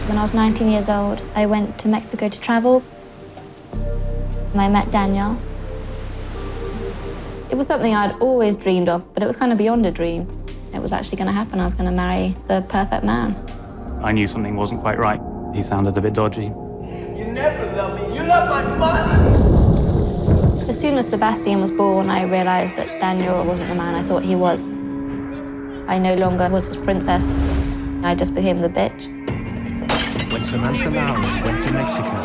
When I was 19 years old, I went to Mexico to travel. I met Daniel. It was something I'd always dreamed of, but it was kind of beyond a dream. It was actually going to happen. I was going to marry the perfect man. I knew something wasn't quite right. He sounded a bit dodgy. You never loved me. You love my money. As soon as Sebastian was born, I realized that Daniel wasn't the man I thought he was. I no longer was his princess. I just became the bitch. When Samantha Lowry went to Mexico,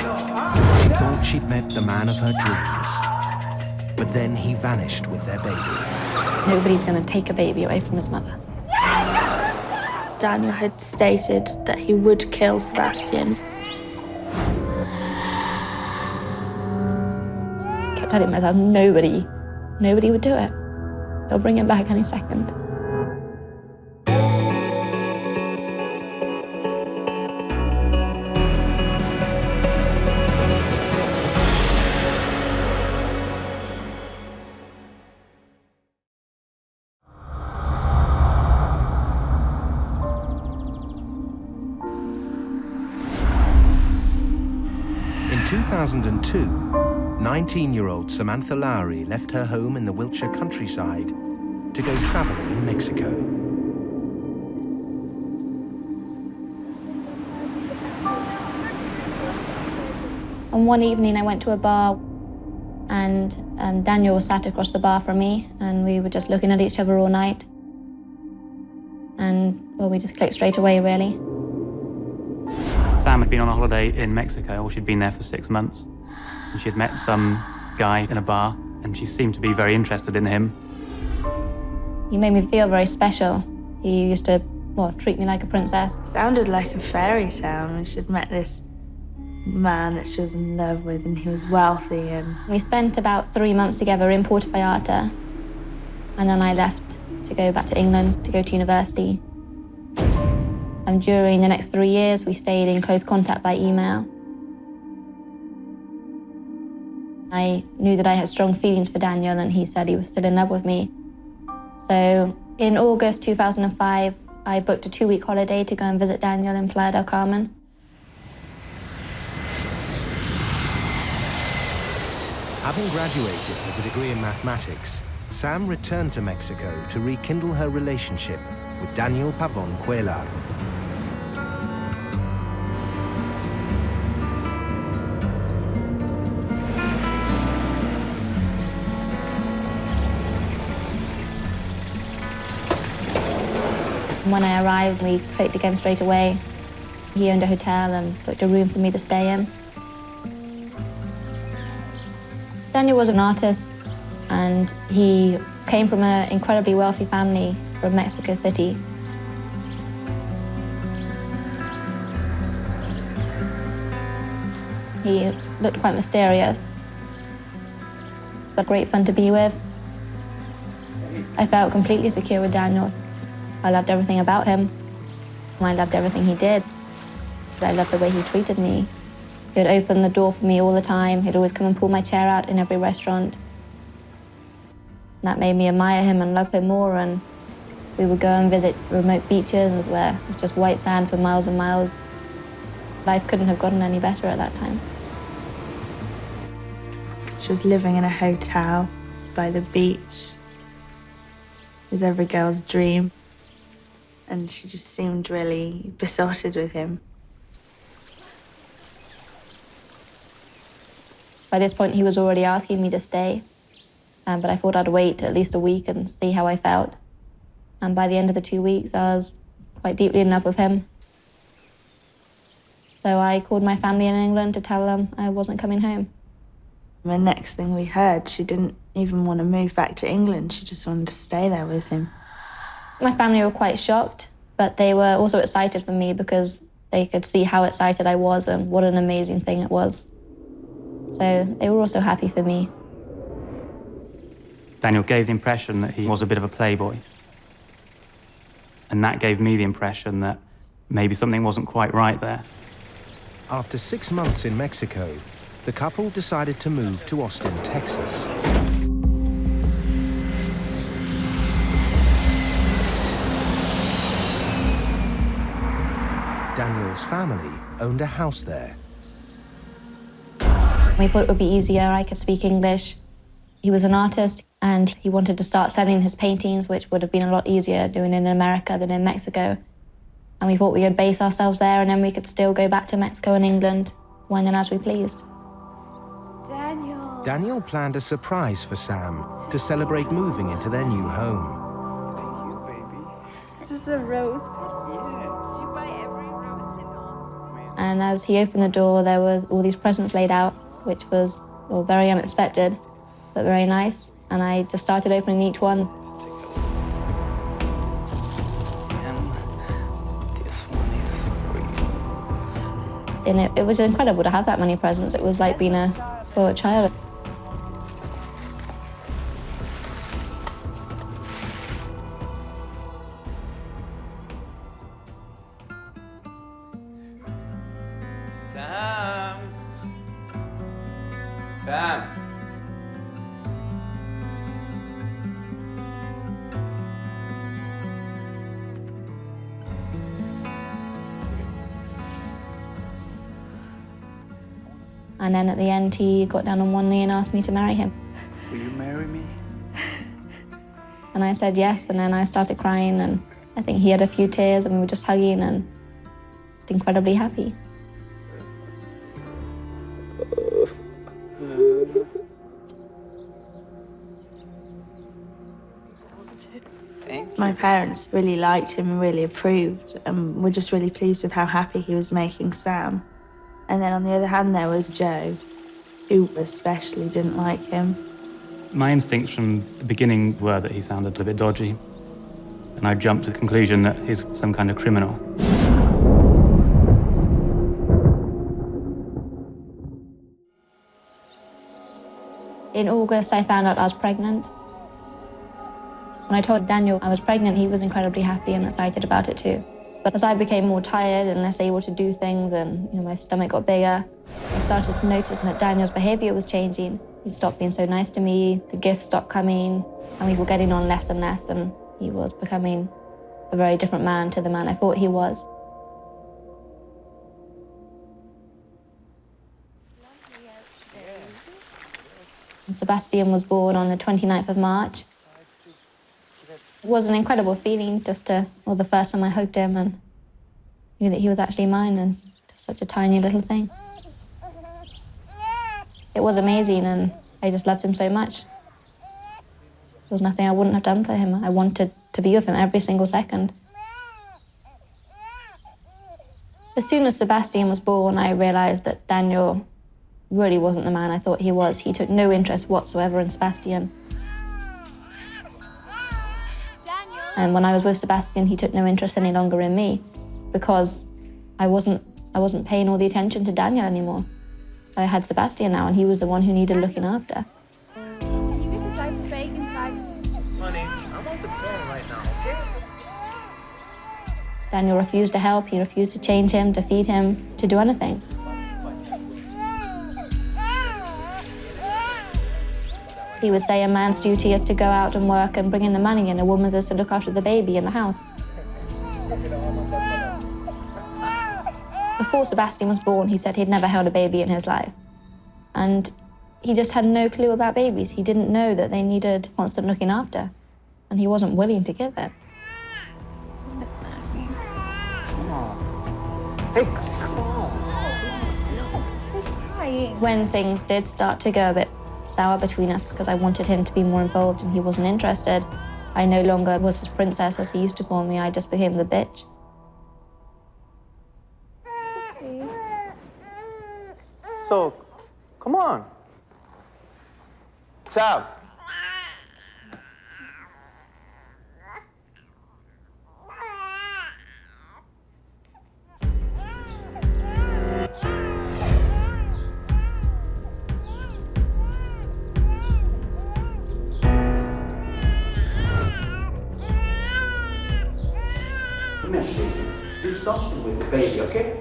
she thought she'd met the man of her dreams. But then he vanished with their baby. Nobody's going to take a baby away from his mother. Daniel had stated that he would kill Sebastian. I kept telling myself, nobody would do it. They'll bring him back any second. In 2002, 19-year-old Samantha Lowry left her home in the Wiltshire countryside to go traveling in Mexico. On one evening, I went to a bar, and Daniel was sat across the bar from me, and we were just looking at each other all night. And, well, we just clicked straight away, really. Sam had been on a holiday in Mexico, or she'd been there for 6 months. And she had met some guy in a bar, and she seemed to be very interested in him. He made me feel very special. He used to, well, treat me like a princess. It sounded like a fairy tale when she'd met this man that she was in love with, and he was wealthy. And We spent about 3 months together in Puerto Vallarta, and then I left to go back to England to go to university. And during the next 3 years, we stayed in close contact by email. I knew that I had strong feelings for Daniel, and he said he was still in love with me. So in August 2005, I booked a 2-week holiday to go and visit Daniel in Playa del Carmen. Having graduated with a degree in mathematics, Sam returned to Mexico to rekindle her relationship with Daniel Pavon Cuellar. When I arrived, we clicked again straight away. He owned a hotel and booked a room for me to stay in. Daniel was an artist, and he came from an incredibly wealthy family from Mexico City. He looked quite mysterious, but great fun to be with. I felt completely secure with Daniel. I loved everything about him. I loved everything he did. I loved the way he treated me. He would open the door for me all the time. He'd always come and pull my chair out in every restaurant. That made me admire him and love him more, and we would go and visit remote beaches where it was just white sand for miles and miles. Life couldn't have gotten any better at that time. she was living in a hotel by the beach. It was every girl's dream. And she just seemed really besotted with him. By this point, he was already asking me to stay, but I thought I'd wait at least a week and see how I felt. And by the end of the 2 weeks, I was quite deeply in love with him. So I called my family in England to tell them I wasn't coming home. The next thing we heard, she didn't even want to move back to England. She just wanted to stay there with him. My family were quite shocked, but they were also excited for me because they could see how excited I was and what an amazing thing it was. So they were also happy for me. Daniel gave the impression that he was a bit of a playboy. And that gave me the impression that maybe something wasn't quite right there. After 6 months in Mexico, the couple decided to move to Austin, Texas. Daniel's family owned a house there. We thought it would be easier. I could speak English. He was an artist, and he wanted to start selling his paintings, which would have been a lot easier doing it in America than in Mexico. And we thought we could base ourselves there, and then we could still go back to Mexico and England when and as we pleased. Daniel planned a surprise for Sam to celebrate moving into their new home. Thank you, baby. This is a rose petal. Yeah. Did you buy every rose in all? And as he opened the door, there were all these presents laid out, which was very unexpected, but very nice. And I just started opening each one. And this one is for you. And it was incredible to have that many presents. It was like being a spoiled child. Sam. And then at the end, he got down on one knee and asked me to marry him. Will you marry me? And I said yes, and then I started crying, and I think he had a few tears, and we were just hugging and just incredibly happy. My parents really liked him and really approved, and were just really pleased with how happy he was making Sam. And then on the other hand, there was Joe, who especially didn't like him. My instincts from the beginning were that he sounded a bit dodgy, and I jumped to the conclusion that he's some kind of criminal. In August, I found out I was pregnant. When I told Daniel I was pregnant, he was incredibly happy and excited about it too. But as I became more tired and less able to do things, and my stomach got bigger, I started noticing that Daniel's behavior was changing. He stopped being so nice to me, the gifts stopped coming, and we were getting on less and less, and he was becoming a very different man to the man I thought he was. Sebastian was born on the 29th of March. It was an incredible feeling just the first time I hugged him and knew that he was actually mine, and just such a tiny little thing. It was amazing, and I just loved him so much. There was nothing I wouldn't have done for him. I wanted to be with him every single second. As soon as Sebastian was born, I realized that Daniel really wasn't the man I thought he was. He took no interest whatsoever in Sebastian. And when I was with Sebastian, he took no interest any longer in me, because I wasn't paying all the attention to Daniel anymore. I had Sebastian now, and he was the one who needed looking after. Can you get the diaper bag inside? Honey, I'm on the phone right now, okay? Daniel refused to help. He refused to change him, to feed him, to do anything. He would say a man's duty is to go out and work and bring in the money, and a woman's is to look after the baby in the house. Before Sebastian was born, he said he'd never held a baby in his life. And he just had no clue about babies. He didn't know that they needed constant looking after, and he wasn't willing to give it. Hey, come on. He's crying. When things did start to go a bit sour between us, because I wanted him to be more involved and he wasn't interested, I no longer was his princess, as he used to call me. I just became the bitch. So, come on. Sam. Come here, baby. Do something with the baby, okay?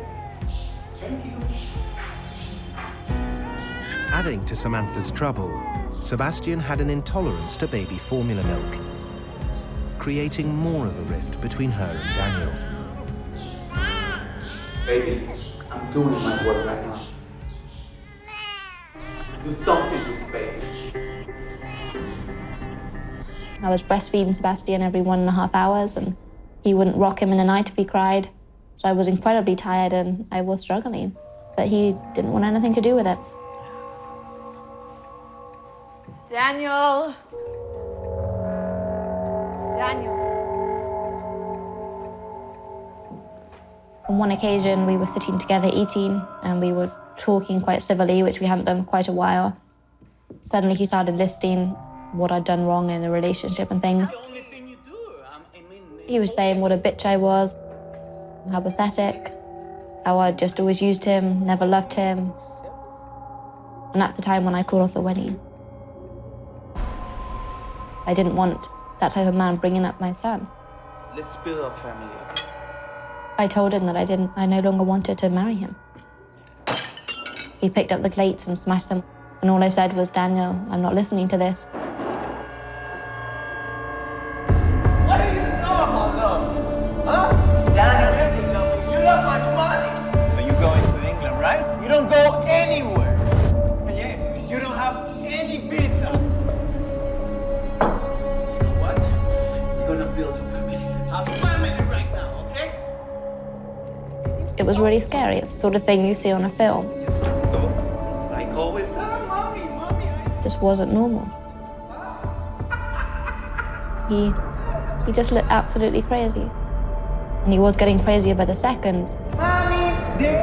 Thank you. Adding to Samantha's trouble, Sebastian had an intolerance to baby formula milk, creating more of a rift between her and Daniel. Baby, I'm doing my work right now. Do something with baby. I was breastfeeding Sebastian every 1.5 hours, and he wouldn't rock him in the night if he cried. So I was incredibly tired and I was struggling, but he didn't want anything to do with it. Daniel. Daniel. On one occasion, we were sitting together eating and we were talking quite civilly, which we hadn't done for quite a while. Suddenly he started listing what I'd done wrong in the relationship and things. He was saying what a bitch I was, how pathetic, how I just always used him, never loved him. And that's the time when I called off the wedding. I didn't want that type of man bringing up my son. Let's build a family, okay? I told him that I no longer wanted to marry him. He picked up the plates and smashed them. And all I said was, Daniel, I'm not listening to this. What do you know about love? Huh? Daniel, you love my money. So you're going to England, right? You don't go anywhere. Yeah, you don't have any visa. You know what? You're gonna build a family right now, okay? It was really scary. It's the sort of thing you see on a film. Just go, like always. Mommy. It just wasn't normal. He just looked absolutely crazy. And he was getting crazier by the second. Mommy, dear.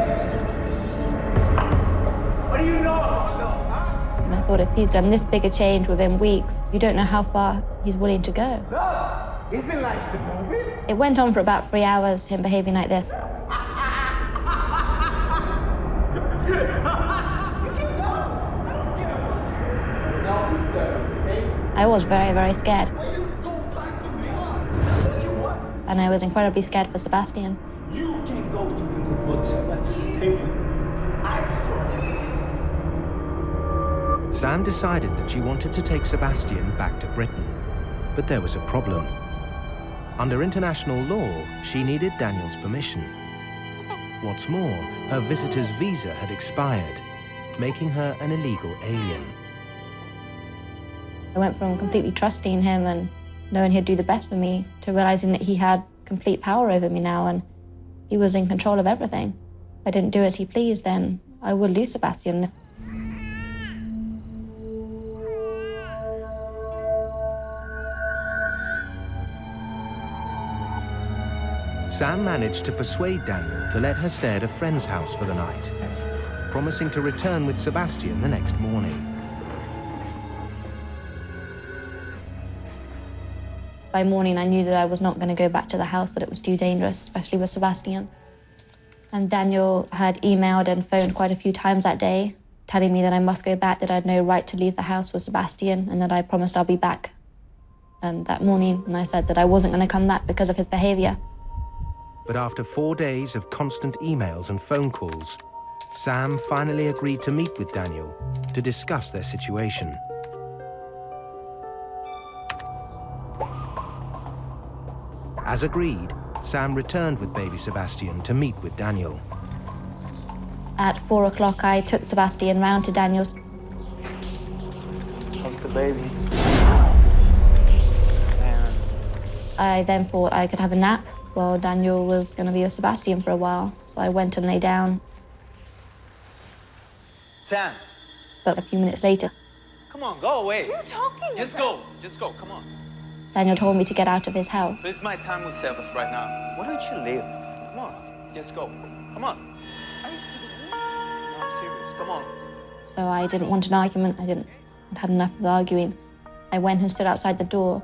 What do you know about love, huh? And I thought, if he's done this big a change within weeks, you don't know how far he's willing to go. Love isn't like the movies. It went on for about 3 hours, him behaving like this. I was very, very scared. And I was incredibly scared for Sebastian. You can go to England, but let's stay with me. I promise. Sam decided that she wanted to take Sebastian back to Britain. But there was a problem. Under international law, she needed Daniel's permission. What's more, her visitor's visa had expired, making her an illegal alien. I went from completely trusting him and knowing he'd do the best for me to realizing that he had complete power over me now and he was in control of everything. If I didn't do as he pleased, then I would lose Sebastian. Sam managed to persuade Daniel to let her stay at a friend's house for the night, promising to return with Sebastian the next morning. By morning, I knew that I was not going to go back to the house, that it was too dangerous, especially with Sebastian. And Daniel had emailed and phoned quite a few times that day, telling me that I must go back, that I had no right to leave the house with Sebastian, and that I promised I'll be back that morning. And I said that I wasn't going to come back because of his behavior. But after 4 days of constant emails and phone calls, Sam finally agreed to meet with Daniel to discuss their situation. As agreed, Sam returned with baby Sebastian to meet with Daniel. At 4 o'clock, I took Sebastian round to Daniel's. How's the baby? I then thought I could have a nap while Daniel was going to be with Sebastian for a while. So I went and lay down. Sam, But a few minutes later, come on, go away. What are you talking Just about? go, come on. Daniel told me to get out of his house. So it's my time with Sebas right now. Why don't you leave? Come on, just go. Come on. No, I'm serious, come on. So I didn't want an argument. I'd had enough of arguing. I went and stood outside the door.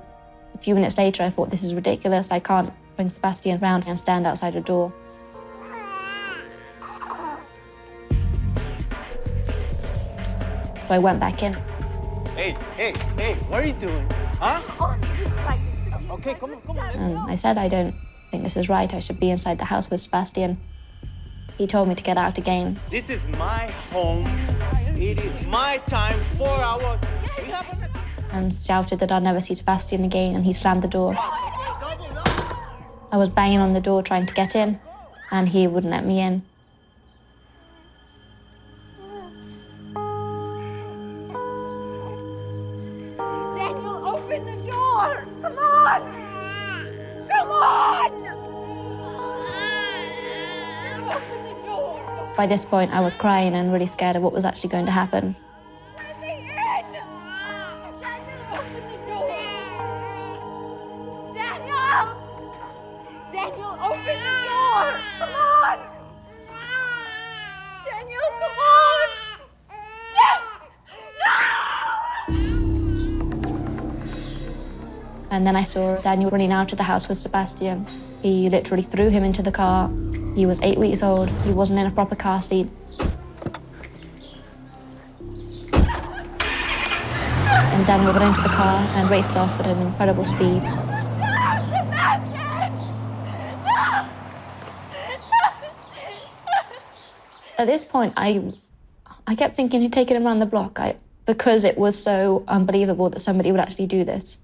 A few minutes later, I thought, this is ridiculous. I can't bring Sebastian round and stand outside the door. So I went back in. Hey, what are you doing? Huh? Okay, come on, let's And I said, I don't think this is right. I should be inside the house with Sebastian. He told me to get out again. This is my home. It is my time, 4 hours. We have And shouted that I'd never see Sebastian again, and he slammed the door. I was banging on the door trying to get in. and he wouldn't let me in. Daniel, open the door! Come on! Come on! Open the door! By this point, I was crying and really scared of what was actually going to happen. Let me in! Daniel, open the door! Daniel! Daniel, open the door! Come on! Daniel, come on! And then I saw Daniel running out of the house with Sebastian. He literally threw him into the car. He was 8 weeks old. He wasn't in a proper car seat. And Daniel got into the car and raced off at an incredible speed. At this point, I kept thinking he'd taken him around the block because it was so unbelievable that somebody would actually do this.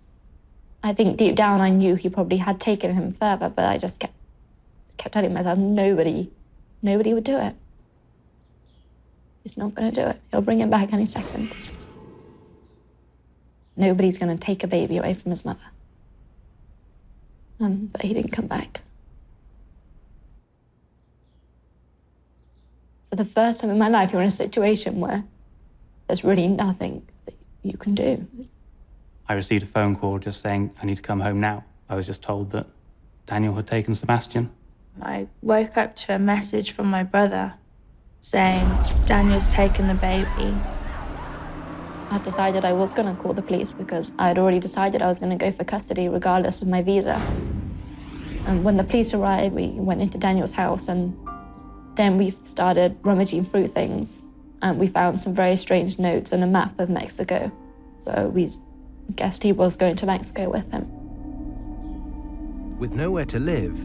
I think deep down I knew he probably had taken him further, but I just kept telling myself, nobody would do it. He's not going to do it. He'll bring him back any second. Nobody's going to take a baby away from his mother. But he didn't come back. For the first time in my life, you're in a situation where there's really nothing that you can do. I received a phone call just saying, I need to come home now. I was just told that Daniel had taken Sebastian. I woke up to a message from my brother saying, Daniel's taken the baby. I decided I was going to call the police because I had already decided I was going to go for custody regardless of my visa. And when the police arrived, we went into Daniel's house and then we started rummaging through things and we found some very strange notes and a map of Mexico. So we guessed he was going to Mexico with him. With nowhere to live,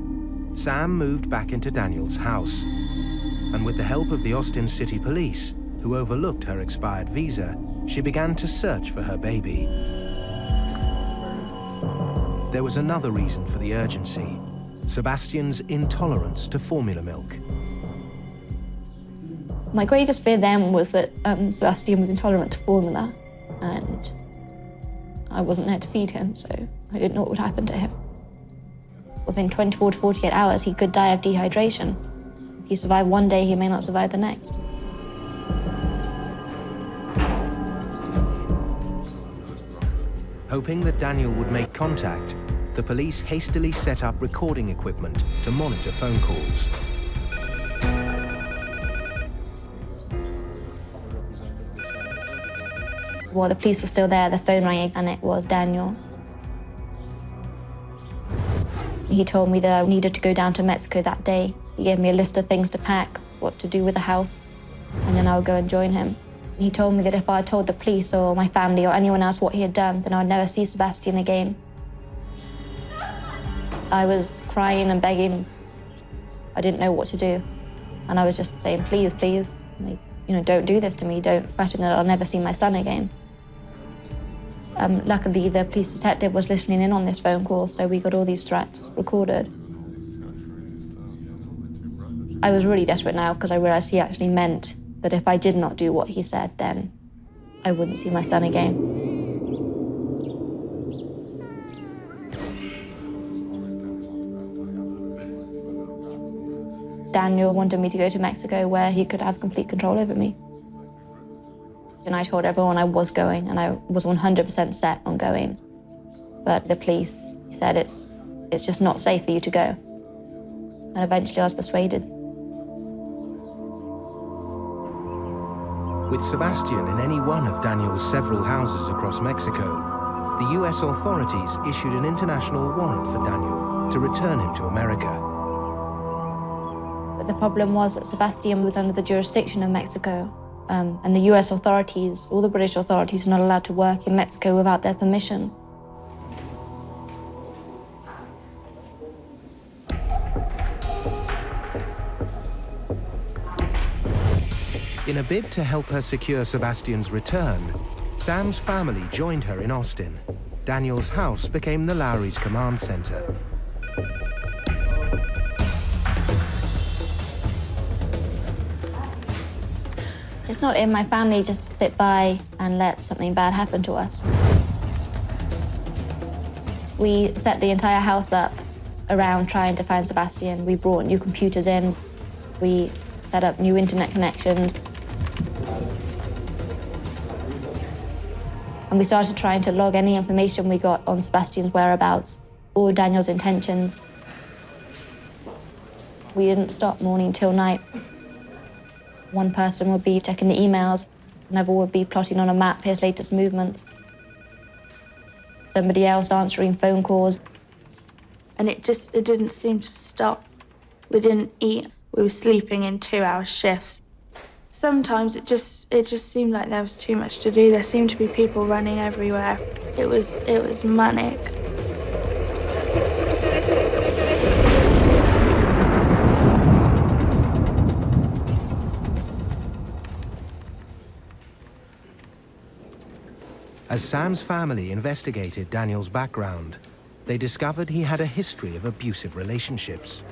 Sam moved back into Daniel's house. And with the help of the Austin City Police, who overlooked her expired visa, she began to search for her baby. There was another reason for the urgency: Sebastian's intolerance to formula milk. My greatest fear then was that Sebastian was intolerant to formula, and I wasn't there to feed him, so I didn't know what would happen to him. Within 24 to 48 hours, he could die of dehydration. If he survived one day, he may not survive the next. Hoping that Daniel would make contact, the police hastily set up recording equipment to monitor phone calls. While the police were still there, the phone rang and it was Daniel. He told me that I needed to go down to Mexico that day. He gave me a list of things to pack, what to do with the house, and then I would go and join him. He told me that if I told the police or my family or anyone else what he had done, then I would never see Sebastian again. I was crying and begging. I didn't know what to do. And I was just saying, please, please, like, don't do this to me. Don't threaten that I'll never see my son again. Luckily, the police detective was listening in on this phone call, so we got all these threats recorded. I was really desperate now because I realized he actually meant that if I did not do what he said, then I wouldn't see my son again. Daniel wanted me to go to Mexico where he could have complete control over me. And I told everyone I was going, and I was 100% set on going. But the police said it's just not safe for you to go. And eventually I was persuaded. With Sebastian in any one of Daniel's several houses across Mexico, the US authorities issued an international warrant for Daniel to return him to America. But the problem was that Sebastian was under the jurisdiction of Mexico, and the US authorities, all the British authorities, are not allowed to work in Mexico without their permission. In a bid to help her secure Sebastian's return, Sam's family joined her in Austin. Daniel's house became the Lowry's command center. It's not in my family just to sit by and let something bad happen to us. We set the entire house up around trying to find Sebastian. We brought new computers in. We set up new internet connections. And we started trying to log any information we got on Sebastian's whereabouts or Daniel's intentions. We didn't stop morning till night. One person would be checking the emails, another would be plotting on a map his latest movements. Somebody else answering phone calls. And it didn't seem to stop. We didn't eat. We were sleeping in 2-hour shifts. Sometimes it just seemed like there was too much to do. There seemed to be people running everywhere. It was manic. As Sam's family investigated Daniel's background, they discovered he had a history of abusive relationships.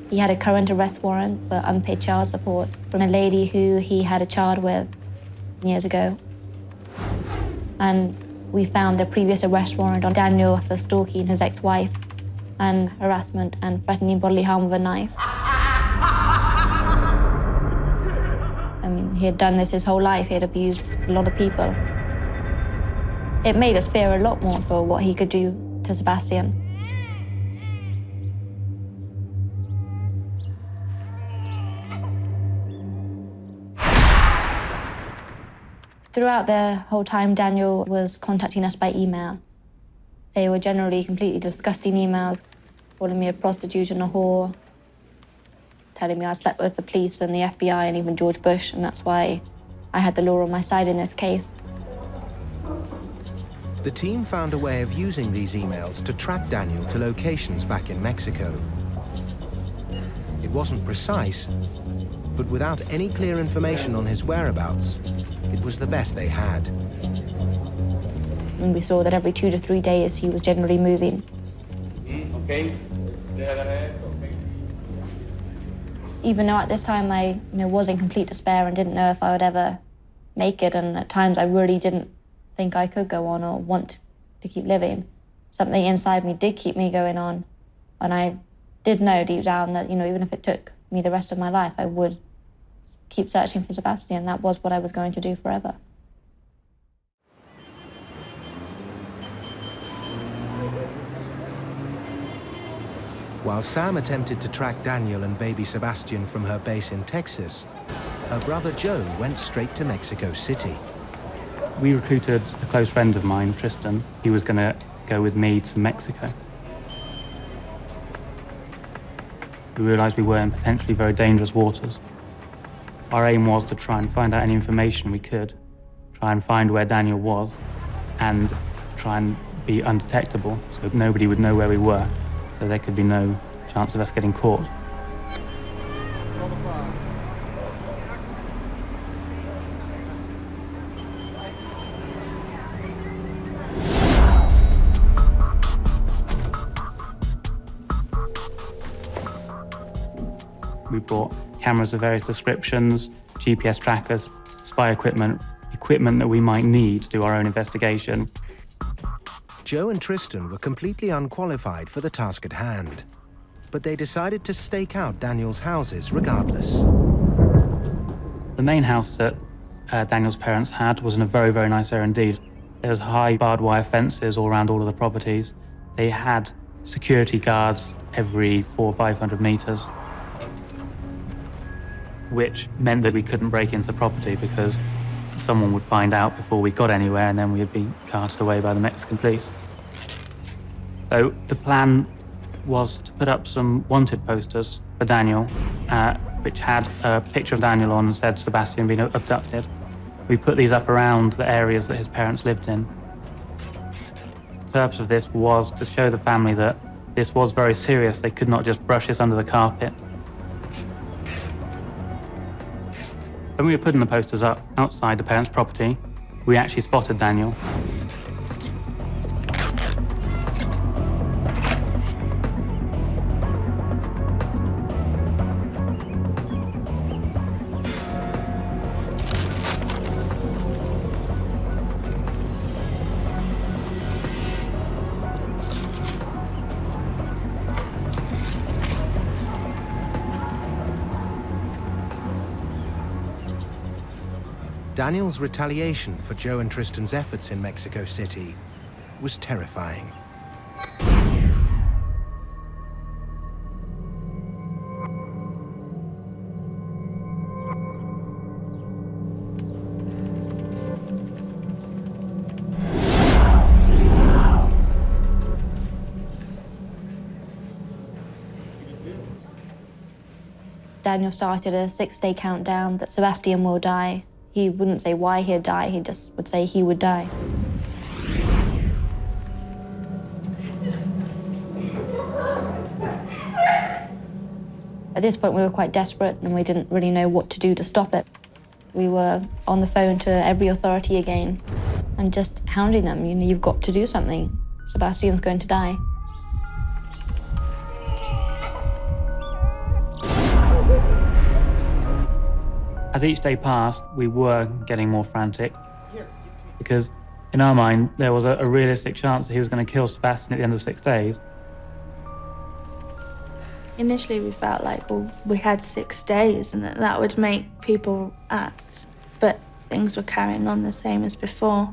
He had a current arrest warrant for unpaid child support from a lady who he had a child with years ago. And we found a previous arrest warrant on Daniel for stalking his ex-wife and harassment and threatening bodily harm with a knife. I mean, he had done this his whole life. He had abused a lot of people. It made us fear a lot more for what he could do to Sebastian. Throughout the whole time, Daniel was contacting us by email. They were generally completely disgusting emails, calling me a prostitute and a whore, telling me I slept with the police and the FBI and even George Bush, and that's why I had the law on my side in this case. The team found a way of using these emails to track Daniel to locations back in Mexico. It wasn't precise, but without any clear information on his whereabouts, it was the best they had. And we saw that every 2 to 3 days he was generally moving. Okay. Even though at this time I was in complete despair and didn't know if I would ever make it, and at times I really didn't think I could go on or want to keep living, something inside me did keep me going on. And I did know deep down that, even if it took me the rest of my life, I would keep searching for Sebastian. That was what I was going to do forever. While Sam attempted to track Daniel and baby Sebastian from her base in Texas, her brother Joe went straight to Mexico City. We recruited a close friend of mine, Tristan. He was going to go with me to Mexico. We realised we were in potentially very dangerous waters. Our aim was to try and find out any information we could, try and find where Daniel was, and try and be undetectable so nobody would know where we were, so there could be no chance of us getting caught. We brought cameras of various descriptions, GPS trackers, spy equipment that we might need to do our own investigation. Joe and Tristan were completely unqualified for the task at hand, but they decided to stake out Daniel's houses regardless. The main house that Daniel's parents had was in a very, very nice area indeed. There was high barbed wire fences all around all of the properties. They had security guards every 400 or 500 meters, which meant that we couldn't break into the property because someone would find out before we got anywhere, and then we'd be carted away by the Mexican police. So the plan was to put up some wanted posters for Daniel, which had a picture of Daniel on and said Sebastian being abducted. We put these up around the areas that his parents lived in. The purpose of this was to show the family that this was very serious. They could not just brush this under the carpet. When we were putting the posters up outside the parents' property, we actually spotted Daniel. Daniel's retaliation for Joe and Tristan's efforts in Mexico City was terrifying. Daniel started a 6-day countdown that Sebastian will die. He wouldn't say why he'd die, he just would say he would die. At this point, we were quite desperate and we didn't really know what to do to stop it. We were on the phone to every authority again and just hounding them. You know, you've got to do something. Sebastian's going to die. As each day passed, we were getting more frantic because in our mind, there was a realistic chance that he was going to kill Sebastian at the end of 6 days. Initially, we felt like, well, we had 6 days and that would make people act, but things were carrying on the same as before.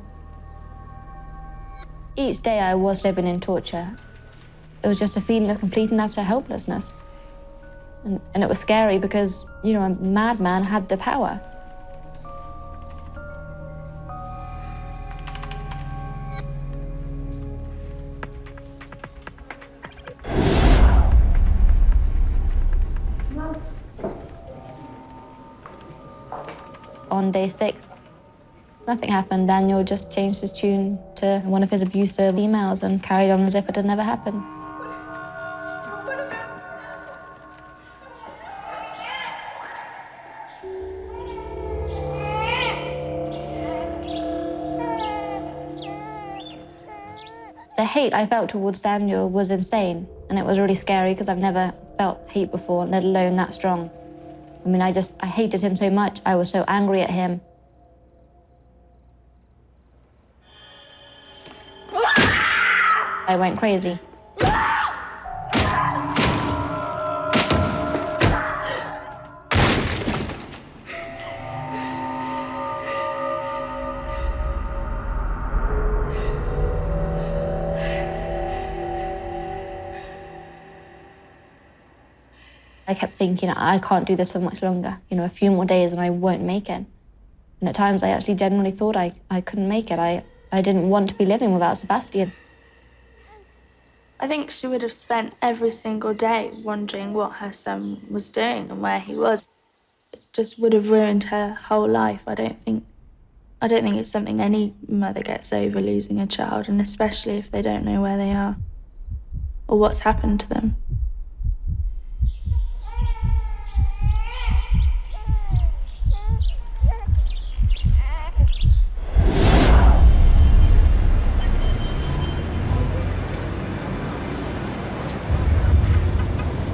Each day I was living in torture. It was just a feeling of complete and utter helplessness. And it was scary because, you know, a madman had the power. On day 6, nothing happened. Daniel just changed his tune to one of his abusive emails and carried on as if it had never happened. The hate I felt towards Daniel was insane, and it was really scary because I've never felt hate before, let alone that strong. I mean, I hated him so much. I was so angry at him. I went crazy. I kept thinking, I can't do this for much longer. You know, a few more days and I won't make it. And at times I actually genuinely thought I couldn't make it. I didn't want to be living without Sebastian. I think she would have spent every single day wondering what her son was doing and where he was. It just would have ruined her whole life. I don't think it's something any mother gets over, losing a child, and especially if they don't know where they are or what's happened to them.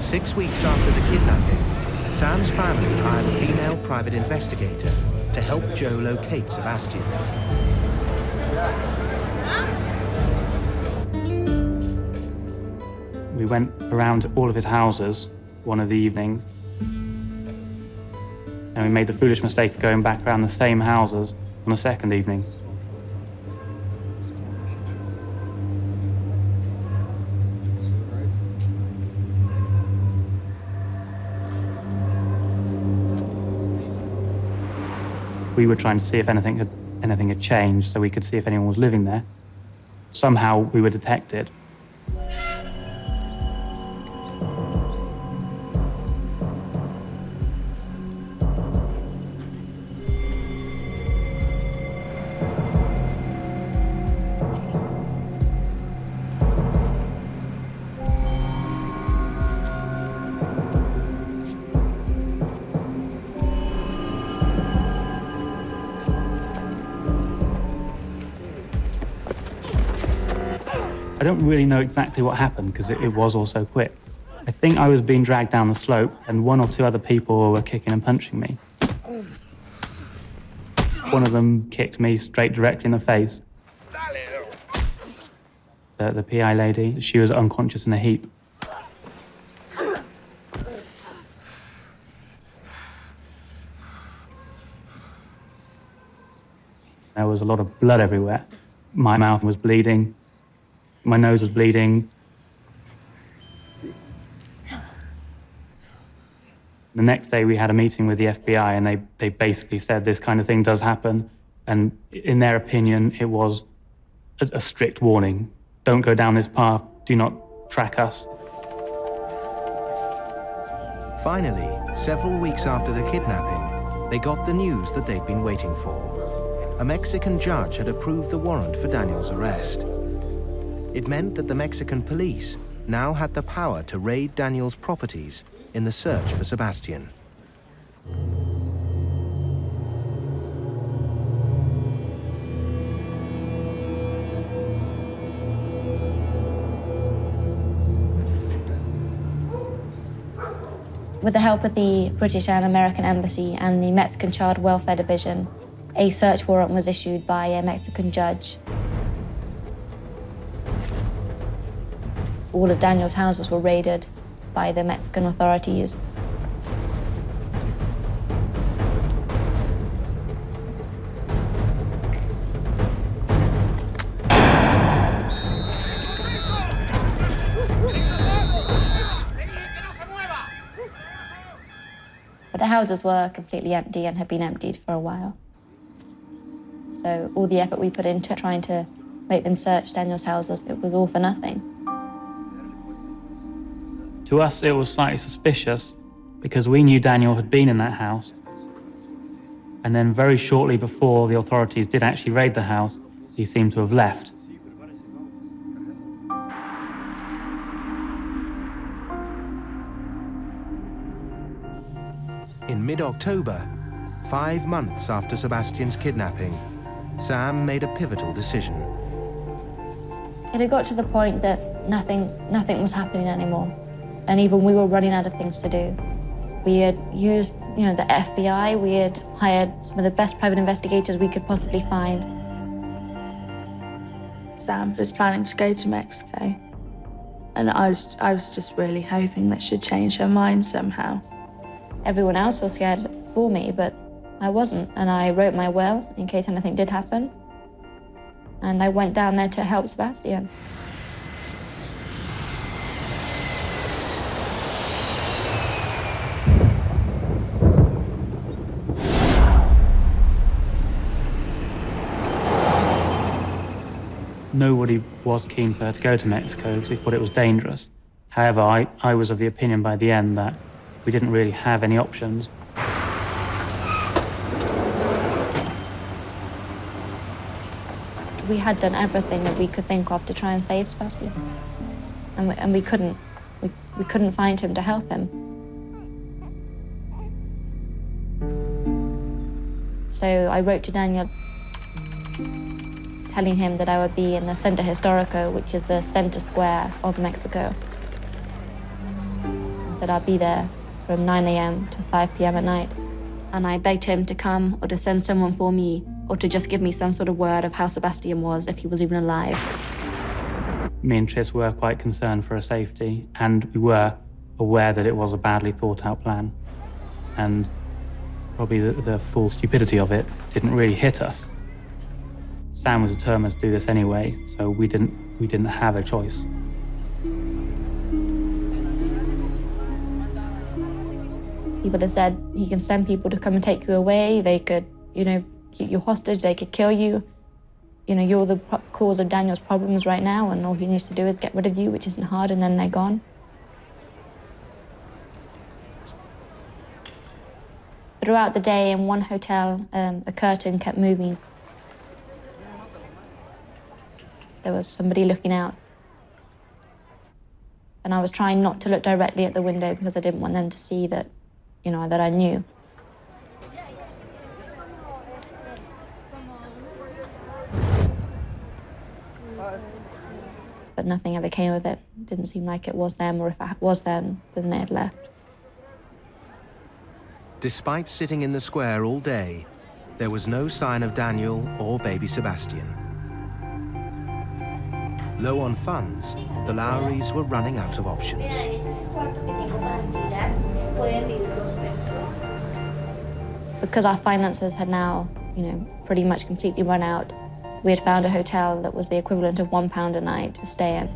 Six weeks after the kidnapping, Sam's family hired a female private investigator to help Joe locate Sebastian. We went around all of his houses one of the evenings, and we made the foolish mistake of going back around the same houses on the second evening. We were trying to see if anything had changed so we could see if anyone was living there. Somehow we were detected. I don't really know exactly what happened because it was all so quick. I think I was being dragged down the slope and one or two other people were kicking and punching me. One of them kicked me straight directly in the face. The PI lady, she was unconscious in a heap. There was a lot of blood everywhere. My mouth was bleeding, my nose was bleeding. The next day we had a meeting with the FBI and they basically said this kind of thing does happen, and in their opinion it was a strict warning. Don't go down this path, do not track us. Finally, several weeks after the kidnapping, they got the news that they'd been waiting for. A Mexican judge had approved the warrant for Daniel's arrest. It meant that the Mexican police now had the power to raid Daniel's properties in the search for Sebastian. With the help of the British and American Embassy and the Mexican Child Welfare Division, a search warrant was issued by a Mexican judge. All of Daniel's houses were raided by the Mexican authorities. But the houses were completely empty and had been emptied for a while. So all the effort we put into trying to make them search Daniel's houses, it was all for nothing. To us, it was slightly suspicious because we knew Daniel had been in that house. And then very shortly before the authorities did actually raid the house, he seemed to have left. In mid-October, 5 months after Sebastian's kidnapping, Sam made a pivotal decision. It had got to the point that nothing was happening anymore. And even we were running out of things to do. We had used, the FBI. We had hired some of the best private investigators we could possibly find. Sam was planning to go to Mexico, and I was just really hoping that she'd change her mind somehow. Everyone else was scared for me, but I wasn't. And I wrote my will in case anything did happen. And I went down there to help Sebastian. Nobody was keen for her to go to Mexico because we thought it was dangerous. However, I was of the opinion by the end that we didn't really have any options. We had done everything that we could think of to try and save Sebastian. And we couldn't. We couldn't find him to help him. So I wrote to Daniel telling him that I would be in the Centro Historico, which is the center square of Mexico. I said I'd be there from 9 a.m. to 5 p.m. at night. And I begged him to come or to send someone for me or to just give me some sort of word of how Sebastian was, if he was even alive. Me and Tris were quite concerned for her safety, and we were aware that it was a badly thought out plan. And probably the full stupidity of it didn't really hit us. Sam was determined to do this anyway, so we didn't have a choice. People have said he can send people to come and take you away. They could, keep you hostage. They could kill you. You're the cause of Daniel's problems right now, and all he needs to do is get rid of you, which isn't hard, and then they're gone. Throughout the day in one hotel, a curtain kept moving. There was somebody looking out. And I was trying not to look directly at the window because I didn't want them to see that, that I knew. But nothing ever came of it. It didn't seem like it was them, or if it was them, then they had left. Despite sitting in the square all day, there was no sign of Daniel or baby Sebastian. Low on funds, the Lowrys were running out of options. Because our finances had now pretty much completely run out. We had found a hotel that was the equivalent of £1 a night to stay in.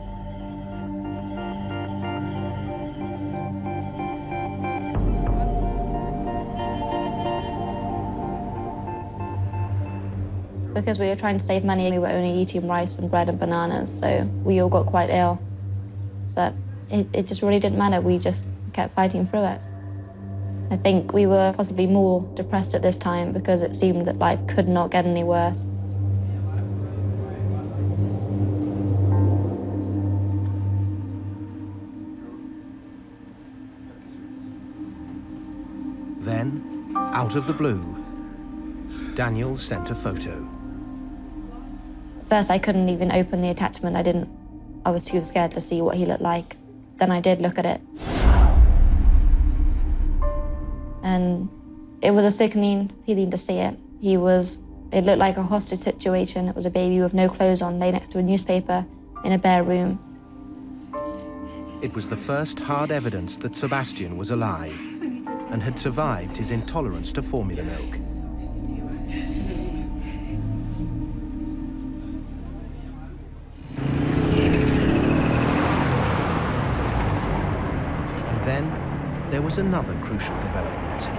Because we were trying to save money, we were only eating rice and bread and bananas, so we all got quite ill. But it just really didn't matter, we just kept fighting through it. I think we were possibly more depressed at this time because it seemed that life could not get any worse. Then, out of the blue, Daniel sent a photo. First, I couldn't even open the attachment. I was too scared to see what he looked like. Then I did look at it. And it was a sickening feeling to see it. It looked like a hostage situation. It was a baby with no clothes on, lay next to a newspaper in a bare room. It was the first hard evidence that Sebastian was alive and had survived his intolerance to formula milk. There was another crucial development.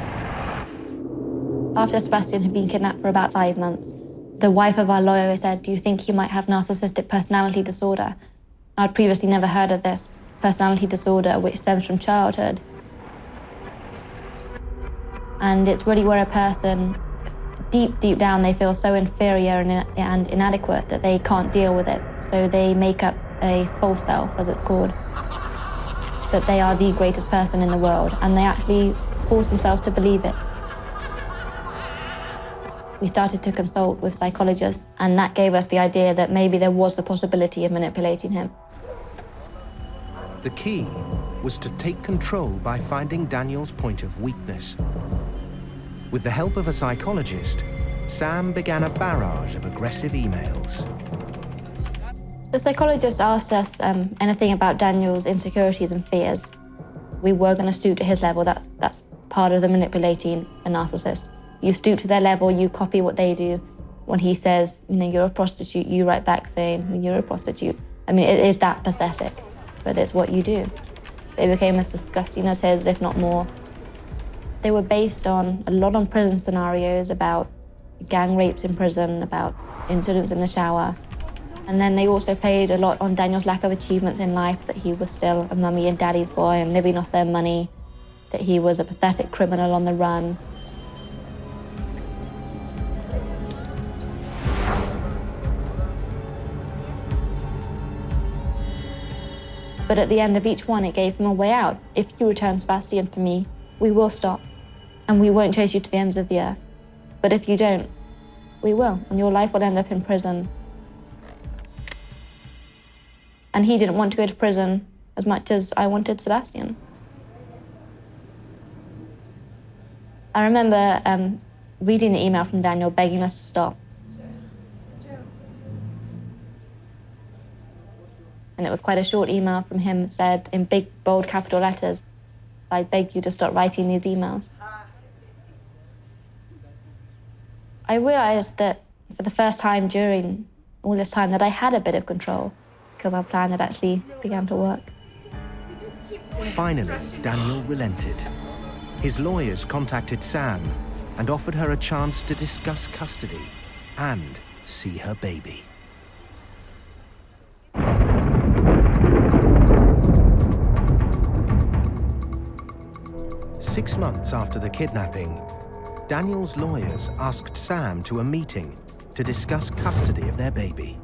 After Sebastian had been kidnapped for about 5 months, the wife of our lawyer said, "Do you think he might have narcissistic personality disorder?" I'd previously never heard of this personality disorder, which stems from childhood. And it's really where a person, deep down, they feel so inferior and inadequate that they can't deal with it. So they make up a false self, as it's called, that they are the greatest person in the world, and they actually force themselves to believe it. We started to consult with psychologists, and that gave us the idea that maybe there was the possibility of manipulating him. The key was to take control by finding Daniel's point of weakness. With the help of a psychologist, Sam began a barrage of aggressive emails. The psychologist asked us anything about Daniel's insecurities and fears. We were going to stoop to his level. That's part of the manipulating a narcissist. You stoop to their level, you copy what they do. When he says, you're a prostitute, you write back saying, you're a prostitute. I mean, it is that pathetic, but it's what you do. They became as disgusting as his, if not more. They were based a lot on prison scenarios about gang rapes in prison, about incidents in the shower. And then they also played a lot on Daniel's lack of achievements in life, that he was still a mummy and daddy's boy and living off their money, that he was a pathetic criminal on the run. But at the end of each one, it gave him a way out. If you return Sebastian to me, we will stop, and we won't chase you to the ends of the earth. But if you don't, we will, and your life will end up in prison. And he didn't want to go to prison as much as I wanted Sebastian. I remember reading the email from Daniel begging us to stop. And it was quite a short email from him. It said in big, bold capital letters, "I beg you to stop writing these emails." I realized that for the first time during all this time that I had a bit of control, because our plan had actually begun to work. Finally, Daniel relented. His lawyers contacted Sam and offered her a chance to discuss custody and see her baby. Six months after the kidnapping, Daniel's lawyers asked Sam to a meeting to discuss custody of their baby.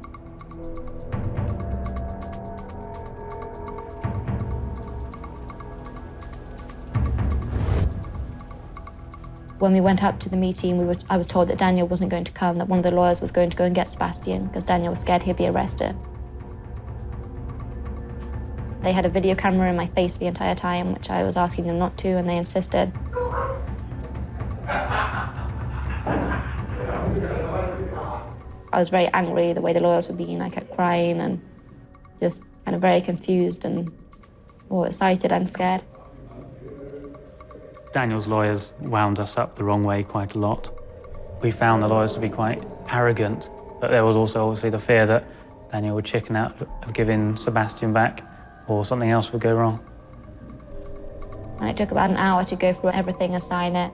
When we went up to the meeting, I was told that Daniel wasn't going to come, that one of the lawyers was going to go and get Sebastian because Daniel was scared he'd be arrested. They had a video camera in my face the entire time, which I was asking them not to, and they insisted. I was very angry the way the lawyers were being. I kept crying and just kind of very confused and excited and scared. Daniel's lawyers wound us up the wrong way quite a lot. We found the lawyers to be quite arrogant, but there was also obviously the fear that Daniel would chicken out of giving Sebastian back, or something else would go wrong. And it took about an hour to go through everything and sign it.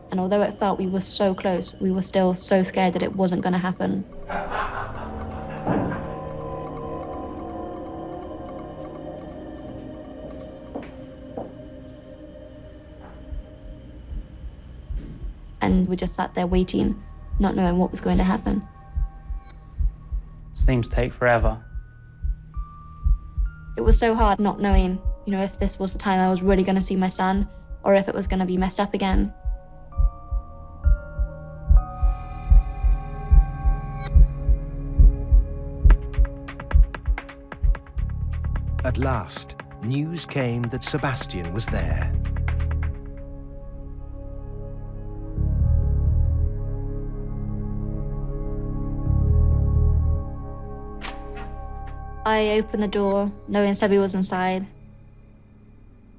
And although it felt we were so close, we were still so scared that it wasn't going to happen. And we just sat there waiting, not knowing what was going to happen. It seemed to take forever. It was so hard not knowing, if this was the time I was really going to see my son, or if it was going to be messed up again. At last, news came that Sebastian was there. I opened the door, knowing Sebi was inside.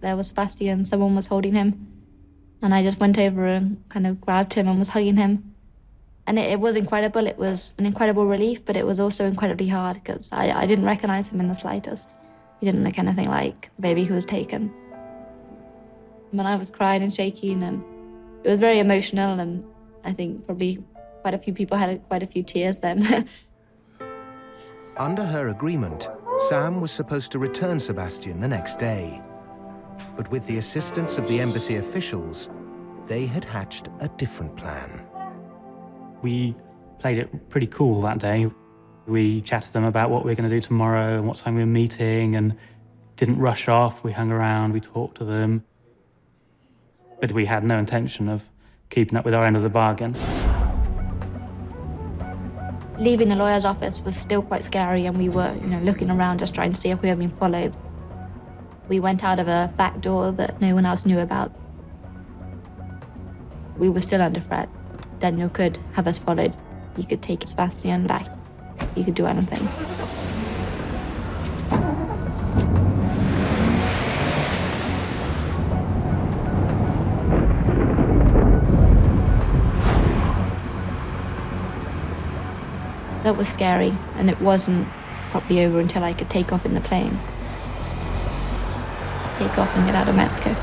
There was Sebastian, someone was holding him. And I just went over and kind of grabbed him and was hugging him. And it was incredible. It was an incredible relief, but it was also incredibly hard because I didn't recognize him in the slightest. He didn't look anything like the baby who was taken. And I was crying and shaking, and it was very emotional, and I think probably quite a few people had quite a few tears then. Under her agreement, Sam was supposed to return Sebastian the next day. But with the assistance of the embassy officials, they had hatched a different plan. We played it pretty cool that day. We chatted to them about what we were going to do tomorrow and what time we were meeting, and didn't rush off. We hung around, we talked to them. But we had no intention of keeping up with our end of the bargain. Leaving the lawyer's office was still quite scary, and we were, looking around just trying to see if we were being followed. We went out of a back door that no one else knew about. We were still under threat. Daniel could have us followed. He could take Sebastian back. He could do anything. That was scary, and it wasn't properly over until I could take off in the plane. Take off and get out of Mexico.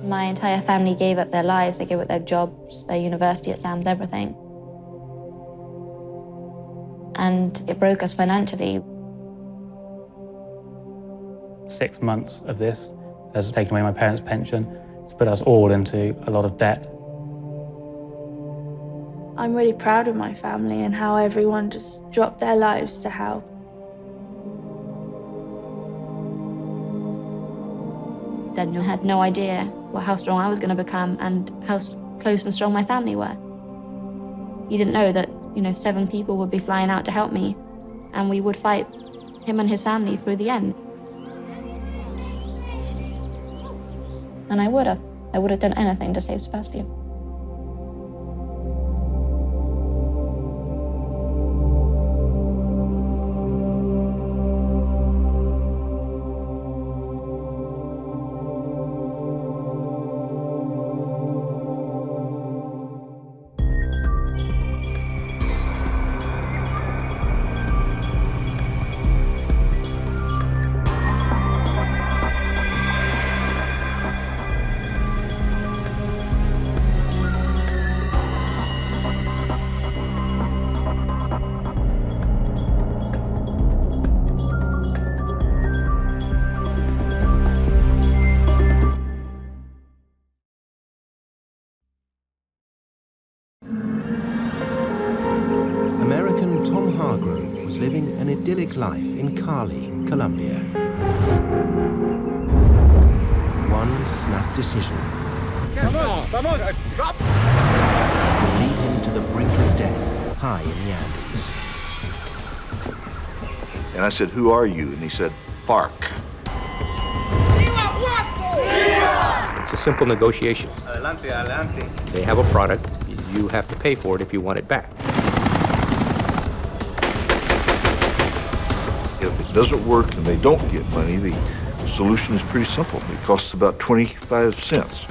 My entire family gave up their lives, they gave up their jobs, their university at Sam's, everything. And it broke us financially. 6 months of this has taken away my parents' pension. It's put us all into a lot of debt. I'm really proud of my family and how everyone just dropped their lives to help. Daniel had no idea how strong I was going to become and how close and strong my family were. He didn't know that, 7 people would be flying out to help me, and we would fight him and his family through the end. And I would have done anything to save Sebastian. living an idyllic life in Cali, Colombia. One snap decision will lead him to the brink of death high in the Andes. And I said, "Who are you?" And he said, "FARC." It's a simple negotiation. Adelante, adelante. They have a product, you have to pay for it if you want it back. If it doesn't work and they don't get money, the solution is pretty simple. It costs about 25 cents.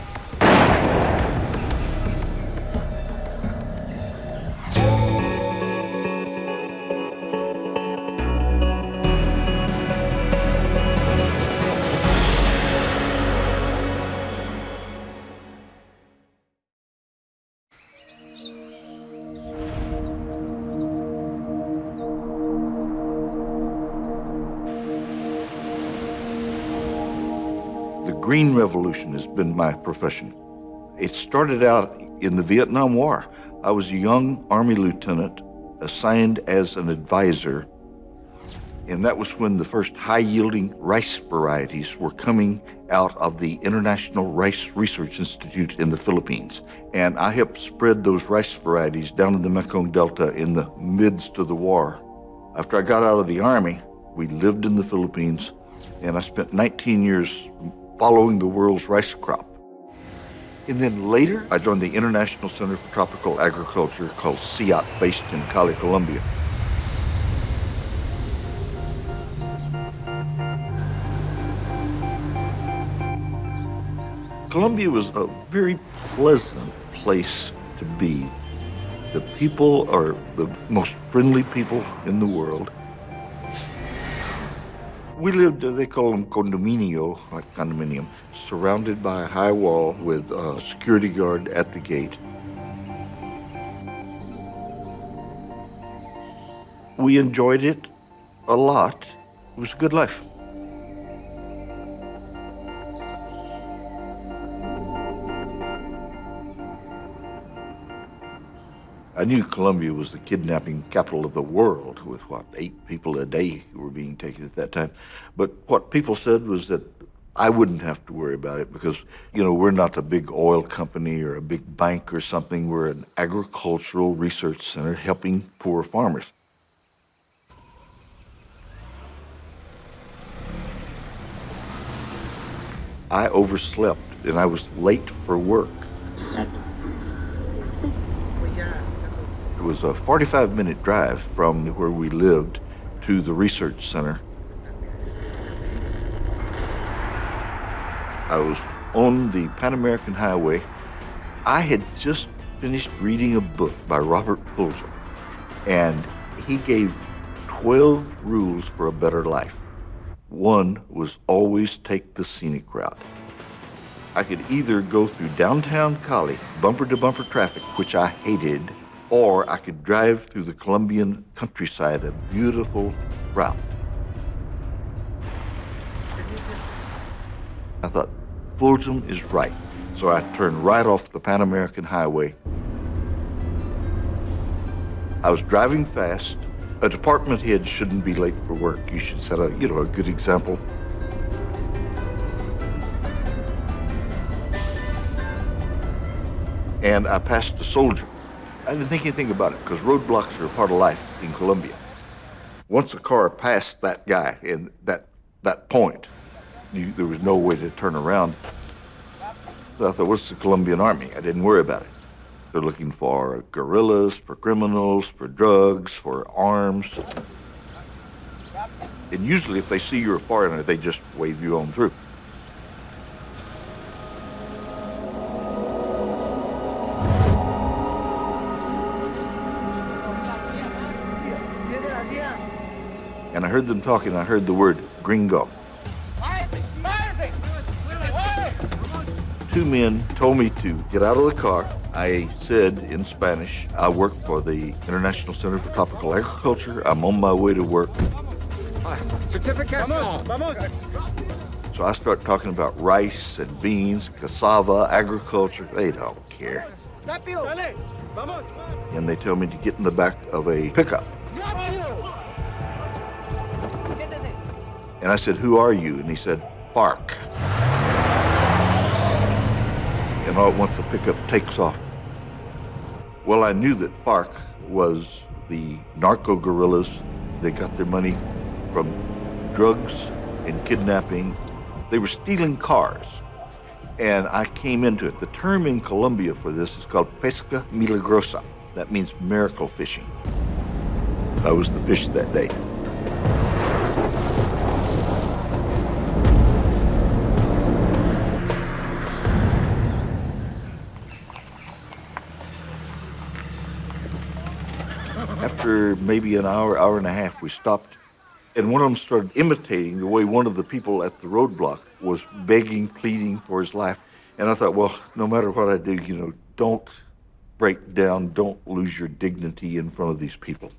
The Green Revolution has been my profession. It started out in the Vietnam War. I was a young Army lieutenant assigned as an advisor, and that was when the first high-yielding rice varieties were coming out of the International Rice Research Institute in the Philippines. And I helped spread those rice varieties down in the Mekong Delta in the midst of the war. After I got out of the Army, we lived in the Philippines, and I spent 19 years following the world's rice crop. And then later, I joined the International Center for Tropical Agriculture, called CIAT, based in Cali, Colombia. Colombia was a very pleasant place to be. The people are the most friendly people in the world. We lived, they call them condominio, like condominium, surrounded by a high wall with a security guard at the gate. We enjoyed it a lot. It was a good life. I knew Colombia was the kidnapping capital of the world, with what, 8 people a day were being taken at that time. But what people said was that I wouldn't have to worry about it because, you know, we're not a big oil company or a big bank or something. We're an agricultural research center helping poor farmers. I overslept and I was late for work. It was a 45-minute drive from where we lived to the research center. I was on the Pan American Highway. I had just finished reading a book by Robert Fulghum, and he gave 12 rules for a better life. One was always take the scenic route. I could either go through downtown Cali, bumper-to-bumper traffic, which I hated, or I could drive through the Colombian countryside, a beautiful route. I thought, Fulghum is right. So I turned right off the Pan American Highway. I was driving fast. A department head shouldn't be late for work. You should set a good example. And I passed a soldier. I didn't think anything about it because roadblocks are a part of life in Colombia. Once a car passed that guy in that point, there was no way to turn around. So I thought, what's the Colombian army? I didn't worry about it. They're looking for guerrillas, for criminals, for drugs, for arms. And usually if they see you're a foreigner, they just wave you on through. And I heard them talking, I heard the word gringo. 2 men told me to get out of the car. I said in Spanish, I work for the International Center for Tropical Agriculture. I'm on my way to work. Certificate. So I start talking about rice and beans, cassava, agriculture. They don't care. And they tell me to get in the back of a pickup. And I said, who are you? And he said, FARC. And all at once the pickup takes off. Well, I knew that FARC was the narco guerrillas. They got their money from drugs and kidnapping. They were stealing cars. And I came into it. The term in Colombia for this is called pesca milagrosa. That means miracle fishing. I was the fish that day. After maybe an hour, hour and a half, we stopped, and one of them started imitating the way one of the people at the roadblock was begging, pleading for his life. And I thought, well, no matter what I do, don't break down, don't lose your dignity in front of these people.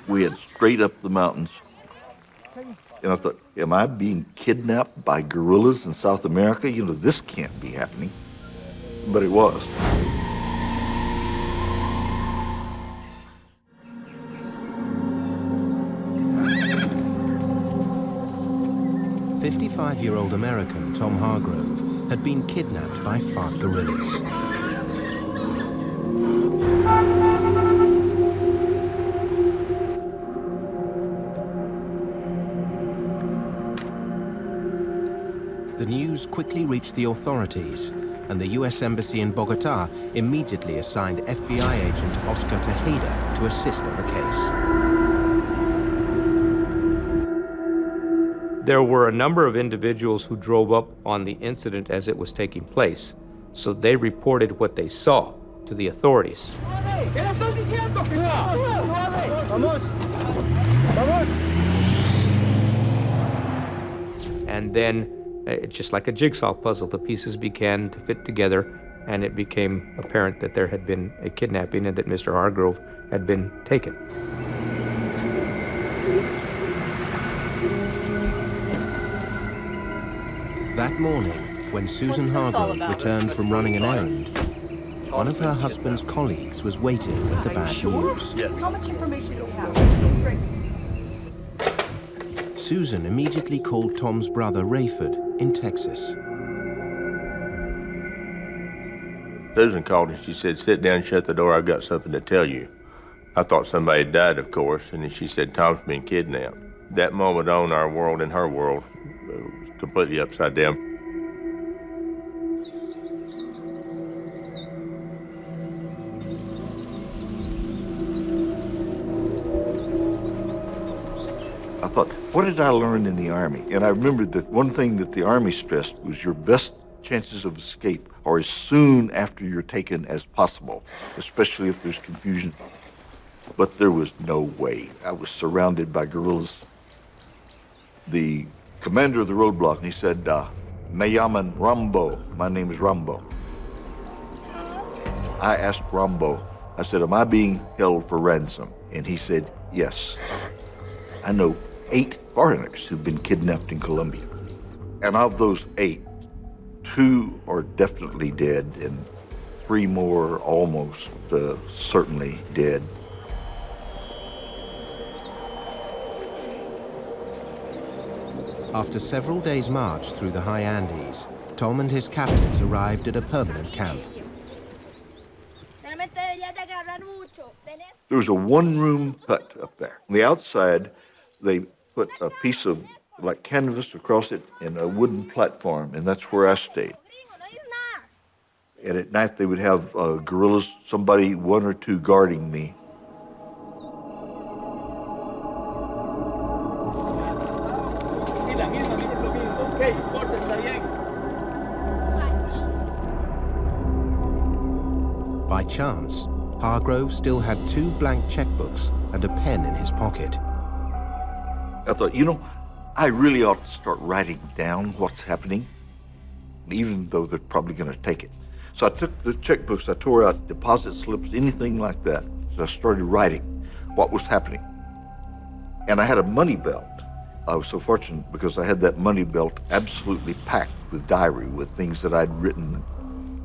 We had straight up the mountains. And I thought, am I being kidnapped by guerrillas in South America? This can't be happening. But it was. "55-year-old American Tom Hargrove had been kidnapped by FARC guerrillas. The news quickly reached the authorities, and the U.S. Embassy in Bogota immediately assigned FBI agent Oscar Tejeda to assist on the case. There were a number of individuals who drove up on the incident as it was taking place, so they reported what they saw to the authorities. And then, just like a jigsaw puzzle, the pieces began to fit together, and it became apparent that there had been a kidnapping and that Mr. Hargrove had been taken. That morning, when Susan Hargrove returned from running an errand, one of her husband's colleagues was waiting with the bad news. How much information do you have? Susan immediately called Tom's brother Rayford in Texas. Susan called and she said, "Sit down, shut the door, I've got something to tell you." I thought somebody had died, of course, and then she said, "Tom's been kidnapped." That moment on, our world and her world was completely upside down. I thought, what did I learn in the Army? And I remembered that one thing that the Army stressed was your best chances of escape are as soon after you're taken as possible, especially if there's confusion. But there was no way. I was surrounded by guerrillas. The commander of the roadblock, and he said, "Me llaman Rambo. My name is Rambo." I asked Rambo, I said, "Am I being held for ransom?" And he said, "Yes. I know 8 foreigners who've been kidnapped in Colombia. And of those 8, 2 are definitely dead, and 3 more almost certainly dead." After several days' march through the high Andes, Tom and his captors arrived at a permanent camp. There was a one-room hut up there. On the outside, they put a piece of like canvas across it and a wooden platform, and that's where I stayed. And at night they would have guerrillas, somebody, 1 or 2 guarding me. By chance, Hargrove still had 2 blank checkbooks and a pen in his pocket. I thought, I really ought to start writing down what's happening, even though they're probably going to take it. So I took the checkbooks, I tore out deposit slips, anything like that. So I started writing what was happening. And I had a money belt. I was so fortunate because I had that money belt absolutely packed with diary, with things that I'd written.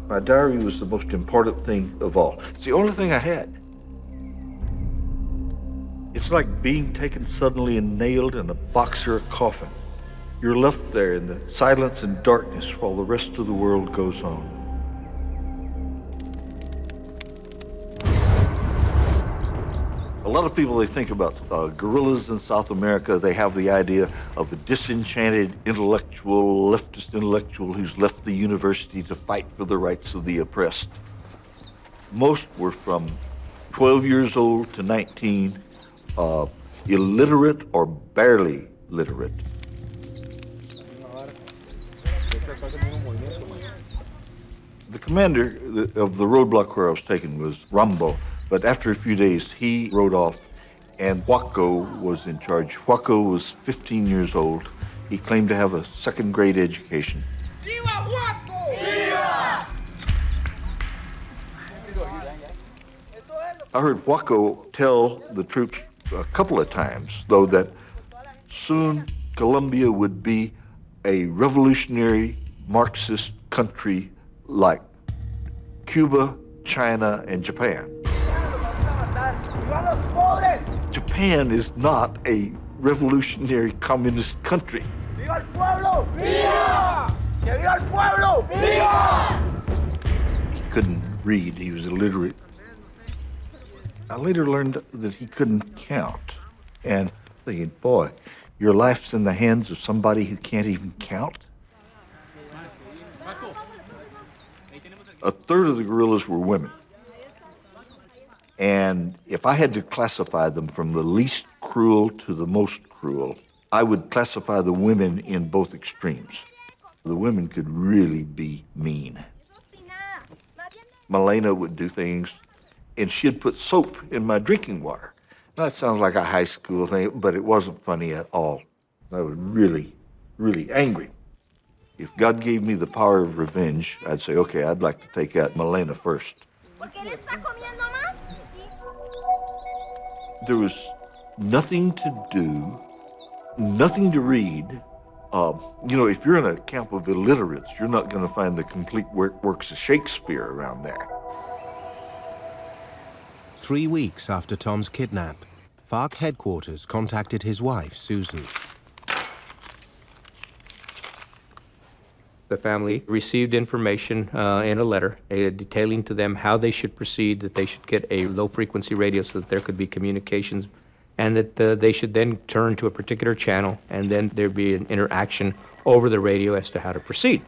My diary was the most important thing of all. It's the only thing I had. It's like being taken suddenly and nailed in a box or a coffin. You're left there in the silence and darkness while the rest of the world goes on. A lot of people, they think about guerrillas in South America, they have the idea of a disenchanted intellectual, leftist intellectual who's left the university to fight for the rights of the oppressed. Most were from 12 years old to 19, illiterate or barely literate. The commander of the roadblock where I was taken was Rambo, but after a few days, he rode off, and Huaco was in charge. Huaco was 15 years old. He claimed to have a second-grade education. ¡Viva Huaco! ¡Viva! I heard Huaco tell the troops a couple of times, though, that soon Colombia would be a revolutionary Marxist country like Cuba, China, and Japan. Japan is not a revolutionary communist country. ¡Viva el pueblo! ¡Viva! ¡Que viva el pueblo! ¡Viva! He couldn't read, he was illiterate. I later learned that he couldn't count. And thinking, boy, your life's in the hands of somebody who can't even count? A third of the guerrillas were women. And if I had to classify them from the least cruel to the most cruel, I would classify the women in both extremes. The women could really be mean. Malena would do things, and she'd put soap in my drinking water. Now, that sounds like a high school thing, but it wasn't funny at all. I was really, really angry. If God gave me the power of revenge, I'd say, okay, I'd like to take out Malena first. There was nothing to do, nothing to read. If you're in a camp of illiterates, you're not going to find the complete works of Shakespeare around there. 3 weeks after Tom's kidnap, FARC headquarters contacted his wife, Susan. The family received information in a letter detailing to them how they should proceed, that they should get a low-frequency radio so that there could be communications, and that they should then turn to a particular channel, and then there'd be an interaction over the radio as to how to proceed.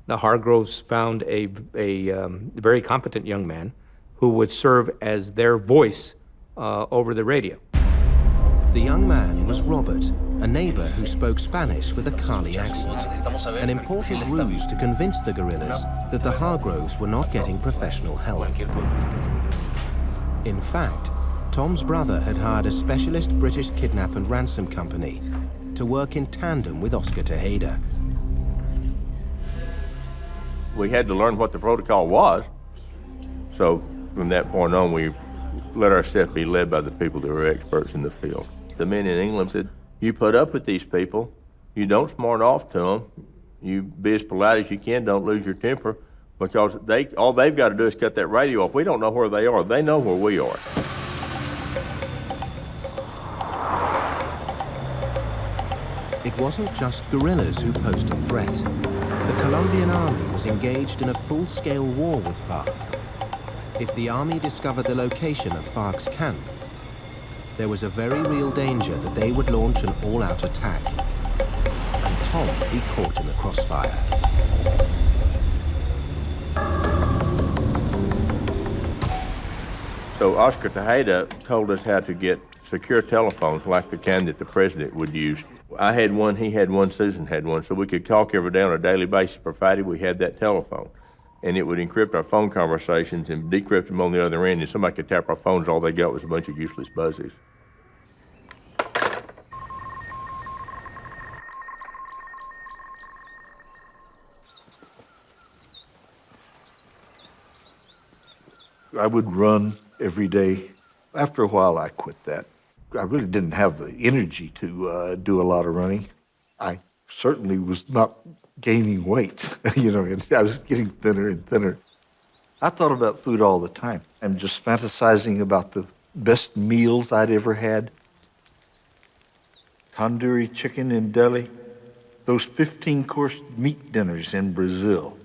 The Hargroves found a very competent young man who would serve as their voice over the radio. The young man was Robert, a neighbor who spoke Spanish with a Cali accent, an important ruse to convince the guerrillas that the Hargroves were not getting professional help. In fact, Tom's brother had hired a specialist British kidnap and ransom company to work in tandem with Oscar Tejeda. We had to learn what the protocol was, so from that point on, we let ourselves be led by the people that were experts in the field. The men in England said, you put up with these people, you don't smart off to them, you be as polite as you can, don't lose your temper, because all they've got to do is cut that radio off. We don't know where they are, they know where we are. It wasn't just guerrillas who posed a threat. The Colombian army was engaged in a full-scale war with FARC. If the army discovered the location of FARC's camp, there was a very real danger that they would launch an all-out attack, and Tom would be caught in the crossfire. So Oscar Tejeda told us how to get secure telephones like the kind that the president would use. I had one, he had one, Susan had one, so we could talk every day on a daily basis, provided we had that telephone. And it would encrypt our phone conversations and decrypt them on the other end, and somebody could tap our phones, all they got was a bunch of useless buzzes. I would run every day. After a while, I quit that. I really didn't have the energy to do a lot of running. I certainly was not gaining weight, and I was getting thinner and thinner. I thought about food all the time. I'm just fantasizing about the best meals I'd ever had. Tandoori chicken in Delhi, those 15-course meat dinners in Brazil,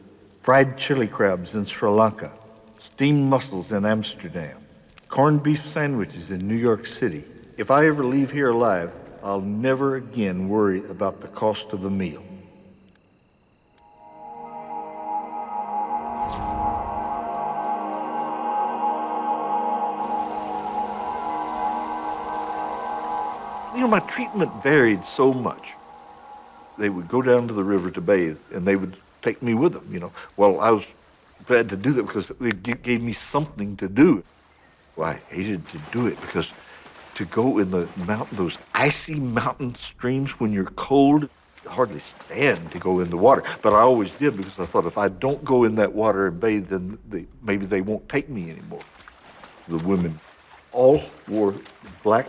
fried chili crabs in Sri Lanka, steamed mussels in Amsterdam, corned beef sandwiches in New York City. If I ever leave here alive, I'll never again worry about the cost of a meal. My treatment varied so much. They would go down to the river to bathe, and they would take me with them, Well, I was glad to do that because it gave me something to do. Well, I hated to do it because to go in the mountain, those icy mountain streams when you're cold, I hardly stand to go in the water. But I always did because I thought if I don't go in that water and bathe, then maybe they won't take me anymore. The women all wore black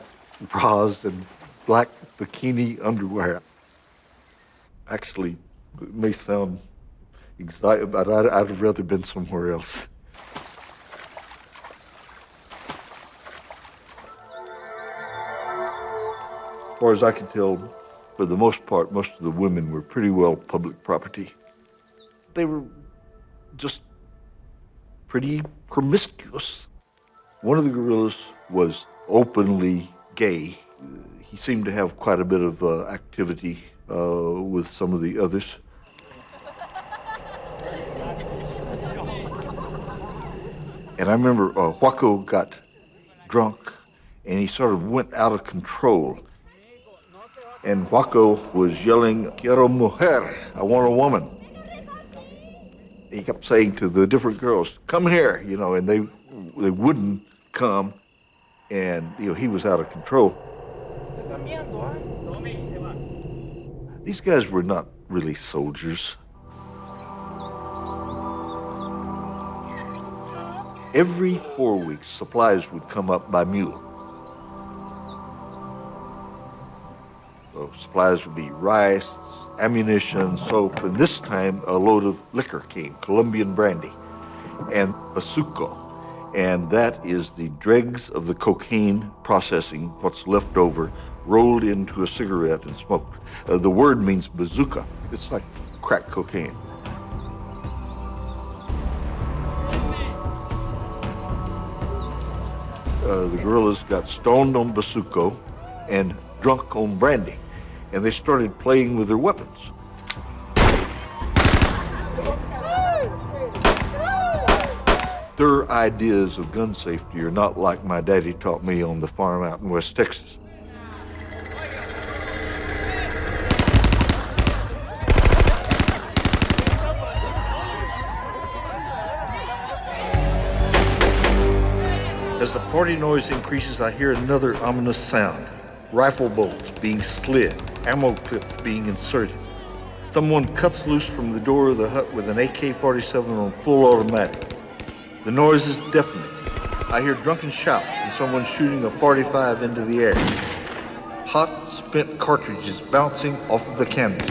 bras and black bikini underwear. Actually, it may sound exciting, but I'd have rather been somewhere else. As far as I can tell, for the most part, most of the women were pretty well public property. They were just pretty promiscuous. One of the guerrillas was openly gay. He seemed to have quite a bit of activity with some of the others. And I remember Huaco got drunk and he sort of went out of control. And Huaco was yelling, "Quiero mujer, I want a woman." He kept saying to the different girls, "Come here," you know, and they wouldn't come, and you know he was out of control. These guys were not really soldiers. Every 4 weeks, supplies would come up by mule. So supplies would be rice, ammunition, soap, and this time a load of liquor came, Colombian brandy, and bazuco. And that is the dregs of the cocaine processing, what's left over, rolled into a cigarette and smoked. The word means bazooka. It's like crack cocaine. The guerrillas got stoned on bazuco and drunk on brandy, and they started playing with their weapons. Their ideas of gun safety are not like my daddy taught me on the farm out in West Texas. As the party noise increases, I hear another ominous sound. Rifle bolts being slid, ammo clips being inserted. Someone cuts loose from the door of the hut with an AK-47 on full automatic. The noise is deafening. I hear drunken shouts and someone shooting a .45 into the air. Hot, spent cartridges bouncing off of the canvas.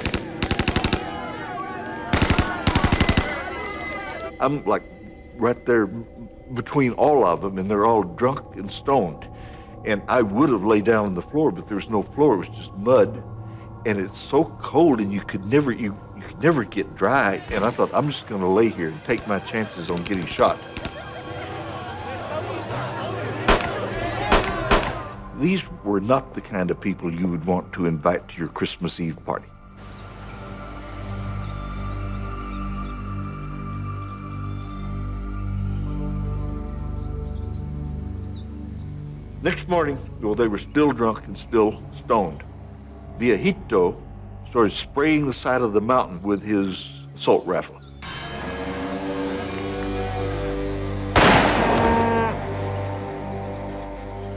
I'm like right there between all of them, and they're all drunk and stoned. And I would have laid down on the floor, but there was no floor. It was just mud, and it's so cold, and you could never get dry. And I thought, I'm just going to lay here and take my chances on getting shot. These were not the kind of people you would want to invite to your Christmas Eve party. Next morning, well, they were still drunk and still stoned. Viejito started spraying the side of the mountain with his assault rifle.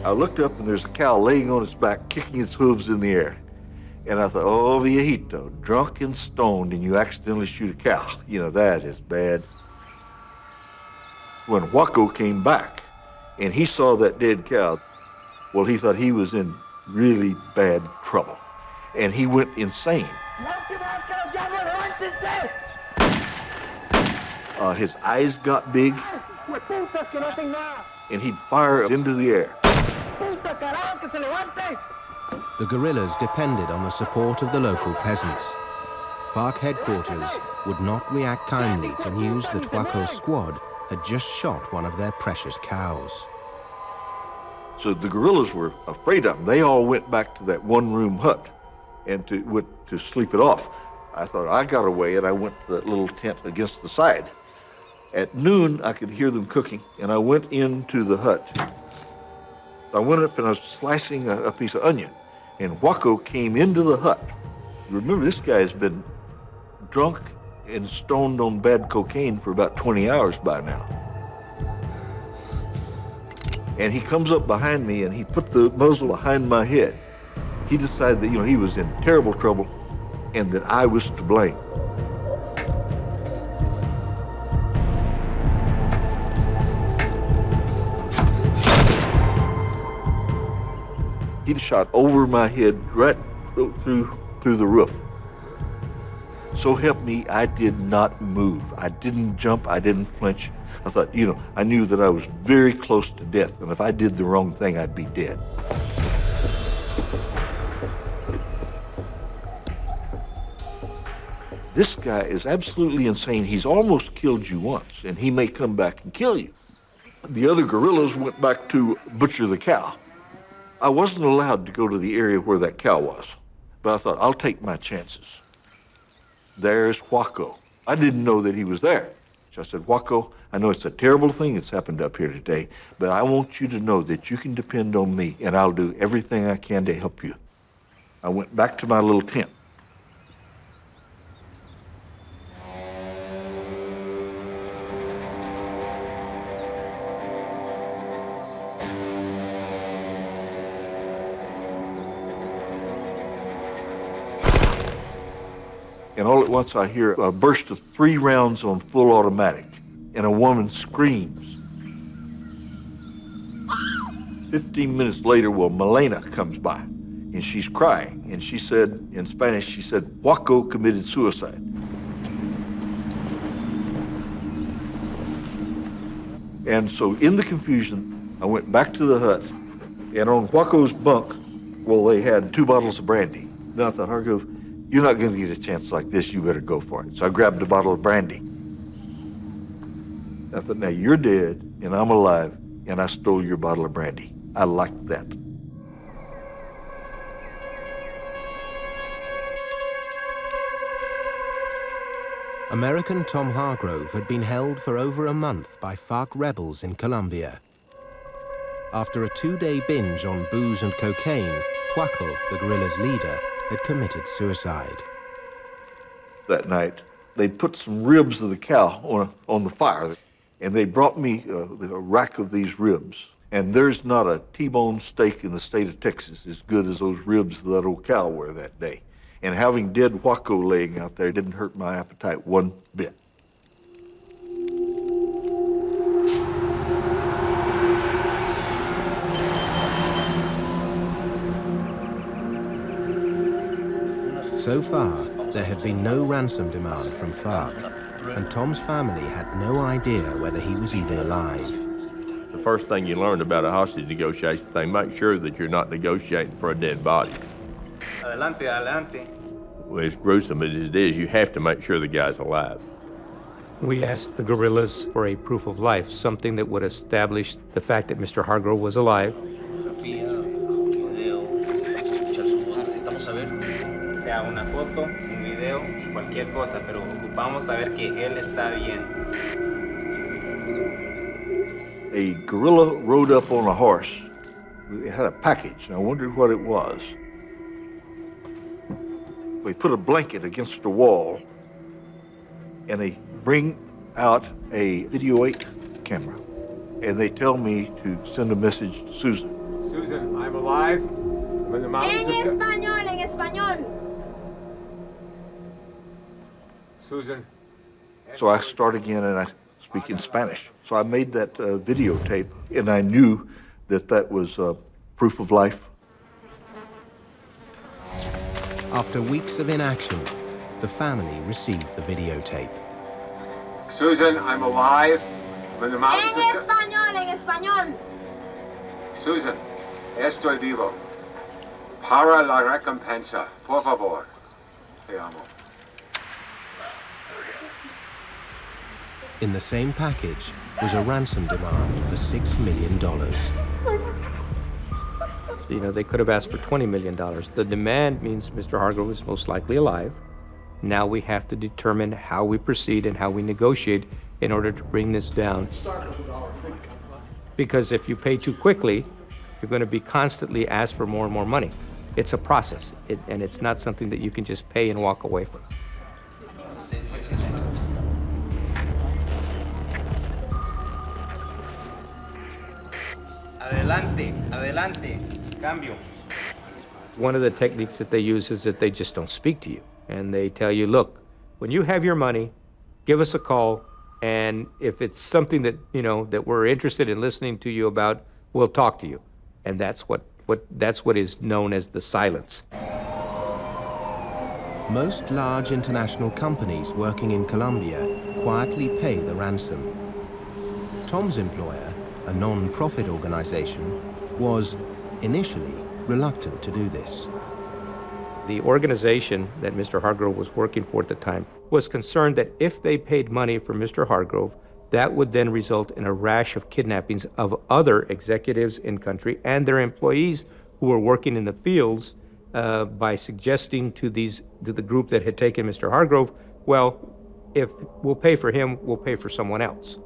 I looked up and there's a cow laying on its back, kicking its hooves in the air. And I thought, oh, Viejito, drunk and stoned, and you accidentally shoot a cow. You know, that is bad. When Huaco came back and he saw that dead cow, well, he thought he was in really bad trouble. And he went insane. His eyes got big, and he'd fire into the air. The guerrillas depended on the support of the local peasants. FARC headquarters would not react kindly to news that Huaco's squad had just shot one of their precious cows. So the guerrillas were afraid of them. They all went back to that one-room hut and went to sleep it off. I thought, I got away, and I went to that little tent against the side. At noon, I could hear them cooking, and I went into the hut. I went up and I was slicing a piece of onion, and Huaco came into the hut. Remember, this guy has been drunk and stoned on bad cocaine for about 20 hours by now. And he comes up behind me and he put the muzzle behind my head. He decided that, he was in terrible trouble and that I was to blame. He shot over my head right through the roof. So help me, I did not move. I didn't jump, I didn't flinch. I thought, I knew that I was very close to death, and if I did the wrong thing, I'd be dead. This guy is absolutely insane. He's almost killed you once, and he may come back and kill you. The other guerrillas went back to butcher the cow. I wasn't allowed to go to the area where that cow was, but I thought, I'll take my chances. There's Huaco. I didn't know that he was there. So I said, Huaco, I know it's a terrible thing that's happened up here today, but I want you to know that you can depend on me, and I'll do everything I can to help you. I went back to my little tent. And all at once I hear a burst of 3 rounds on full automatic, and a woman screams. 15 minutes later, Milena comes by, and she's crying, and she said, in Spanish, she said, Huaco committed suicide. And so in the confusion, I went back to the hut, and on Huaco's bunk, they had 2 bottles of brandy. Then I thought, Hargrove, you're not going to get a chance like this. You better go for it. So I grabbed a bottle of brandy. I thought, now you're dead and I'm alive and I stole your bottle of brandy. I liked that. American Tom Hargrove had been held for over a month by FARC rebels in Colombia. After a 2-day binge on booze and cocaine, Huaco, the guerrilla's leader, had committed suicide. That night, they put some ribs of the cow on the fire, and they brought me a rack of these ribs. And there's not a T-bone steak in the state of Texas as good as those ribs that old cow were that day. And having dead Huaco laying out there didn't hurt my appetite one bit. So far, there had been no ransom demand from FARC, and Tom's family had no idea whether he was even alive. The first thing you learn about a hostage negotiation thing, make sure that you're not negotiating for a dead body. Adelante, adelante. Well, as gruesome as it is, you have to make sure the guy's alive. We asked the guerrillas for a proof of life, something that would establish the fact that Mr. Hargrove was alive. Sea una foto, un video, cualquier cosa, pero ocupamos saber que él está bien. A guerrilla rode up on a horse. It had a package, and I wondered what it was. They put a blanket against the wall, and they bring out a Video 8 camera, and they tell me to send a message to Susan. Susan, I'm alive. I'm in the mountains of... En español. Susan. So I start again and I speak in Spanish. So I made that videotape, and I knew that that was proof of life. After weeks of inaction, the family received the videotape. Susan, I'm alive. I'm in the mountains of... En español. Susan, estoy vivo. Para la recompensa, por favor. Te amo. In the same package was a ransom demand for $6 million. So, they could have asked for $20 million. The demand means Mr. Hargrove is most likely alive. Now we have to determine how we proceed and how we negotiate in order to bring this down. Because if you pay too quickly, you're going to be constantly asked for more and more money. It's a process, and it's not something that you can just pay and walk away from. Adelante, adelante, cambio. One of the techniques that they use is that they just don't speak to you. And they tell you, look, when you have your money, give us a call. And if it's something that, that we're interested in listening to you about, we'll talk to you. And that's what is known as the silence. Most large international companies working in Colombia quietly pay the ransom. Tom's employer, a non-profit organization, was initially reluctant to do this. The organization that Mr. Hargrove was working for at the time was concerned that if they paid money for Mr. Hargrove, that would then result in a rash of kidnappings of other executives in country and their employees who were working in the fields by suggesting to the group that had taken Mr. Hargrove, well, if we'll pay for him, we'll pay for someone else.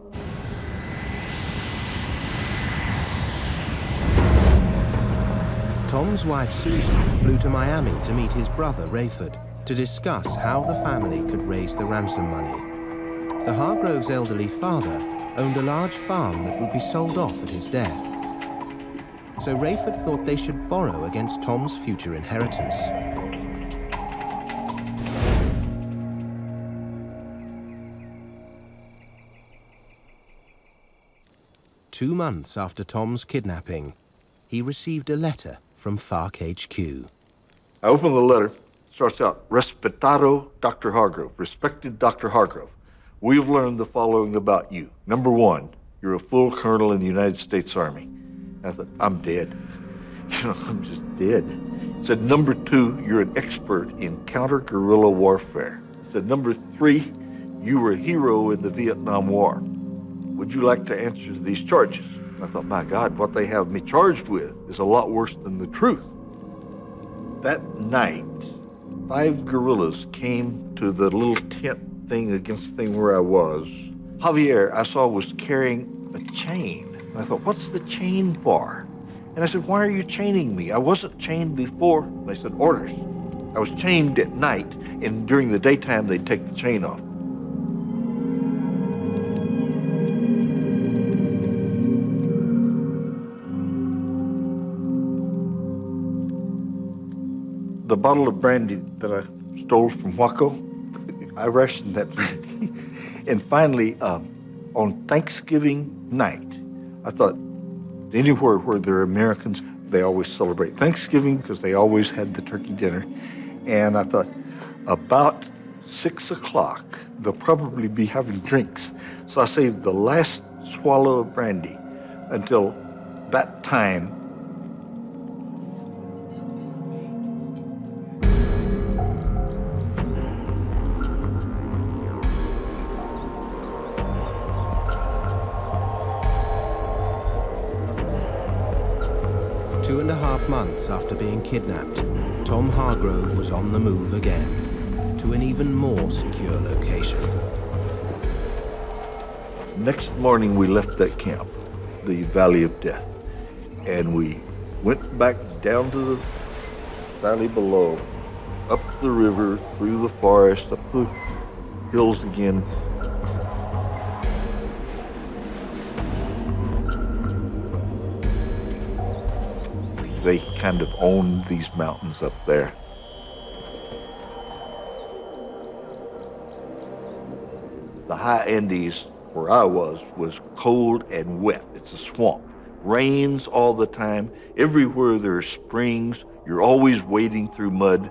Tom's wife Susan flew to Miami to meet his brother Rayford to discuss how the family could raise the ransom money. The Hargroves' elderly father owned a large farm that would be sold off at his death. So Rayford thought they should borrow against Tom's future inheritance. Two months after Tom's kidnapping, he received a letter from FARC HQ. I open the letter. Starts out, Respetado Dr. Hargrove, respected Dr. Hargrove. We've learned the following about you. Number one, you're a full colonel in the United States Army. I thought, I'm dead. I'm just dead. It said, number two, you're an expert in counter-guerrilla warfare. It said, number three, you were a hero in the Vietnam War. Would you like to answer these charges? I thought, my God, what they have me charged with is a lot worse than the truth. That night, 5 guerrillas came to the little tent thing against the thing where I was. Javier, I saw, was carrying a chain. And I thought, what's the chain for? And I said, why are you chaining me? I wasn't chained before. And they said, orders. I was chained at night, and during the daytime, they'd take the chain off. The bottle of brandy that I stole from Waco, I rationed that brandy. And finally, on Thanksgiving night, I thought, anywhere where there are Americans, they always celebrate Thanksgiving because they always had the turkey dinner. And I thought, about 6 o'clock, they'll probably be having drinks. So I saved the last swallow of brandy until that time. Two and a half months after being kidnapped, Tom Hargrove was on the move again, to an even more secure location. Next morning, we left that camp, the Valley of Death, and we went back down to the valley below, up the river, through the forest, up the hills again. They kind of owned these mountains up there. The high Andes, where I was cold and wet. It's a swamp. Rains all the time. Everywhere there are springs. You're always wading through mud.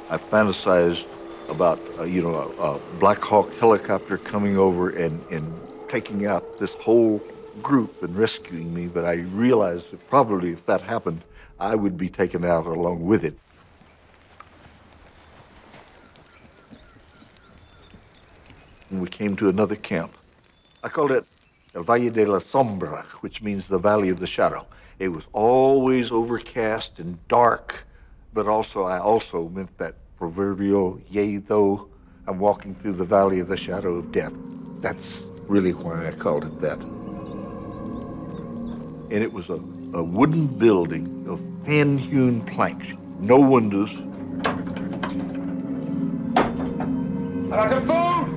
I fantasized about, a Black Hawk helicopter coming over and taking out this whole group and rescuing me, but I realized that probably if that happened, I would be taken out along with it. And we came to another camp. I called it El Valle de la Sombra, which means the Valley of the Shadow. It was always overcast and dark, but I also meant that proverbial, yea, though I'm walking through the Valley of the Shadow of Death. That's really why I called it that. And it was a wooden building of hand-hewn planks, no windows. Lots of food!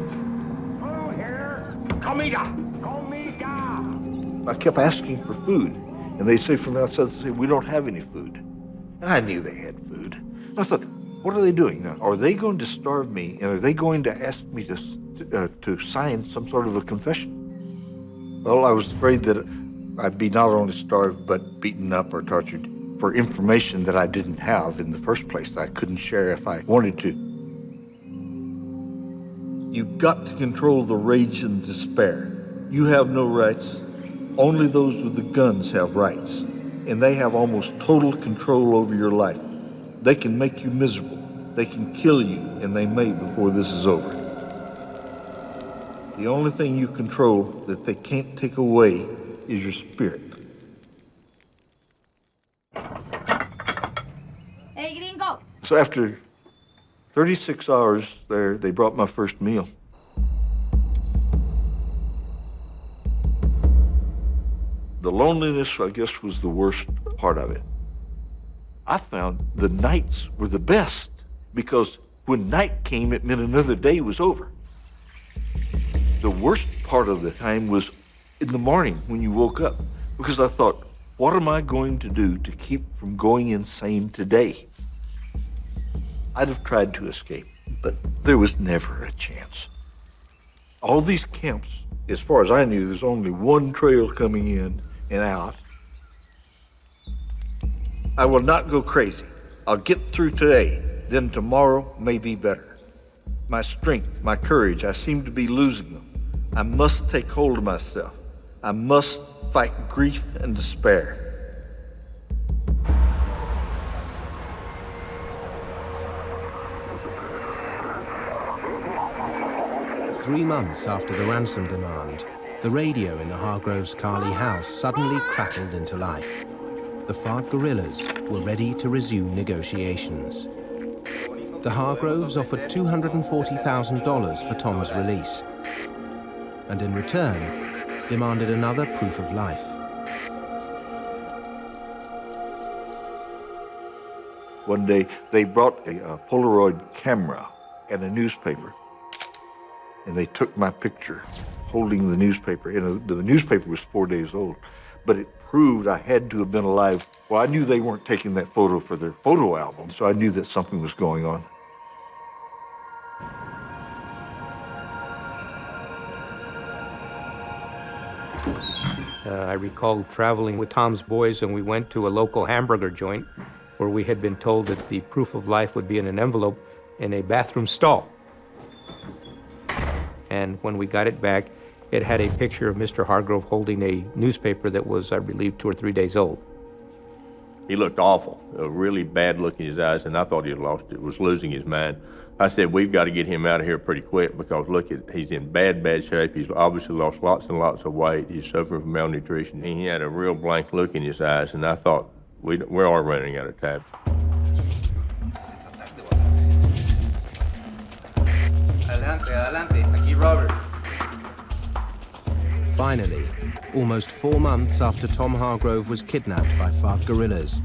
Food here! Comida! Comida! I kept asking for food, And they say from outside, they say, we don't have any food. And I knew they had food. And I thought, what are they doing now? Are they going to starve me, and are they going to ask me to sign some sort of a confession? Well, I was afraid that I'd be not only starved, but beaten up or tortured for information that I didn't have in the first place, that I couldn't share if I wanted to. You've got to control the rage and despair. You have no rights. Only those with the guns have rights, and they have almost total control over your life. They can make you miserable. They can kill you, and they may before this is over. The only thing you control that they can't take away is your spirit. Hey, gringo! So after 36 hours there, they brought my first meal. The loneliness, I guess, was the worst part of it. I found the nights were the best because when night came, it meant another day was over. The worst part of the time was in the morning when you woke up, because I thought, what am I going to do to keep from going insane today? I'd have tried to escape, but there was never a chance. All these camps, as far as I knew, there's only one trail coming in and out. I will not go crazy. I'll get through today, then tomorrow may be better. My strength, my courage, I seem to be losing them. I must take hold of myself. I must fight grief and despair. Three months after the ransom demand, the radio in the Hargroves' Carley house suddenly crackled into life. The FARC guerrillas were ready to resume negotiations. The Hargroves offered $240,000 for Tom's release, and in return, demanded another proof of life. One day, they brought a Polaroid camera and a newspaper, and they took my picture holding the newspaper. And the newspaper was 4 days old, but it proved I had to have been alive. Well, I knew they weren't taking that photo for their photo album, so I knew that something was going on. I recall traveling with Tom's boys, and we went to a local hamburger joint where we had been told that the proof of life would be in an envelope in a bathroom stall. And when we got it back, it had a picture of Mr. Hargrove holding a newspaper that was, I believe, 2 or 3 days old. He looked awful, a really bad look in his eyes, and I thought he had was losing his mind. I said, we've got to get him out of here pretty quick because look, he's in bad shape. He's obviously lost lots and lots of weight. He's suffering from malnutrition. And he had a real blank look in his eyes, and I thought, we're all running out of time. Adelante, aquí Robert. Finally, almost 4 months after Tom Hargrove was kidnapped by FARC guerrillas,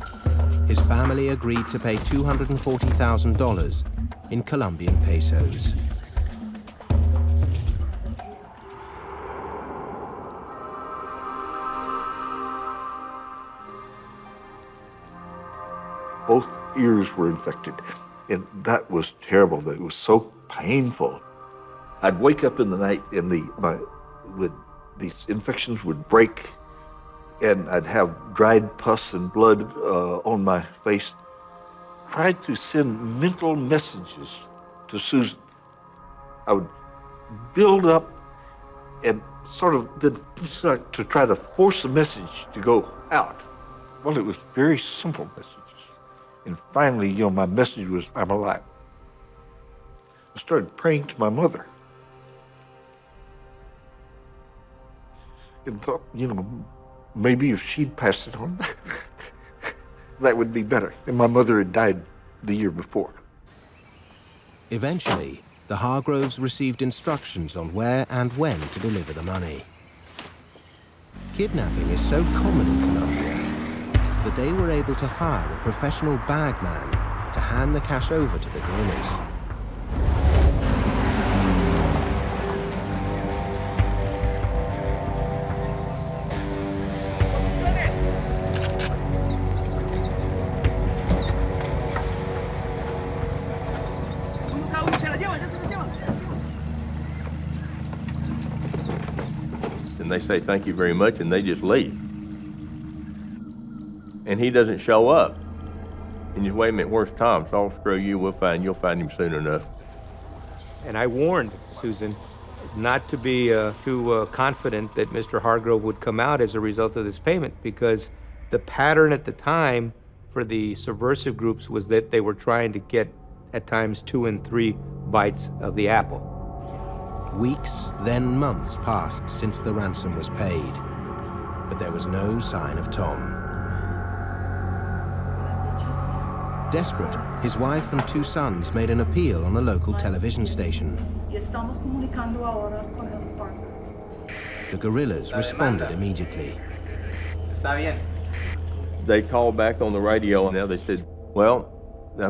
his family agreed to pay $240,000 in Colombian pesos. Both ears were infected, and that was terrible. That was so painful. I'd wake up in the night, and these infections would break, and I'd have dried pus and blood on my face. Tried to send mental messages to Susan. I would build up and sort of then start to try to force a message to go out. Well, it was very simple messages. And finally, my message was, I'm alive. I started praying to my mother. And thought, maybe if she'd passed it on, that would be better. And my mother had died the year before. Eventually, the Hargroves received instructions on where and when to deliver the money. Kidnapping is so common in Colombia that they were able to hire a professional bagman to hand the cash over to the guerrillas. they say thank you very much, and they just leave. And he doesn't show up. And you wait a minute, where's Tom? So I'll screw you, you'll find him soon enough. And I warned Susan not to be too confident that Mr. Hargrove would come out as a result of this payment, because the pattern at the time for the subversive groups was that they were trying to get, at times, 2 and 3 bites of the apple. Weeks, then months passed since the ransom was paid, but there was no sign of Tom. Desperate, his wife and 2 sons made an appeal on a local television station. The guerrillas responded immediately. They called back on the radio, and now they said, well,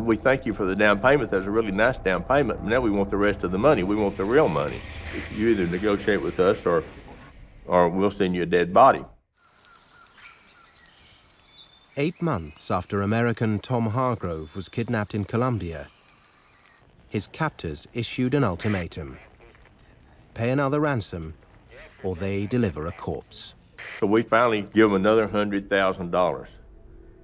we thank you for the down payment. That's a really nice down payment. Now we want the rest of the money. We want the real money. You either negotiate with us or we'll send you a dead body. 8 months after American Tom Hargrove was kidnapped in Colombia, his captors issued an ultimatum: pay another ransom or they deliver a corpse. So we finally give them another $100,000.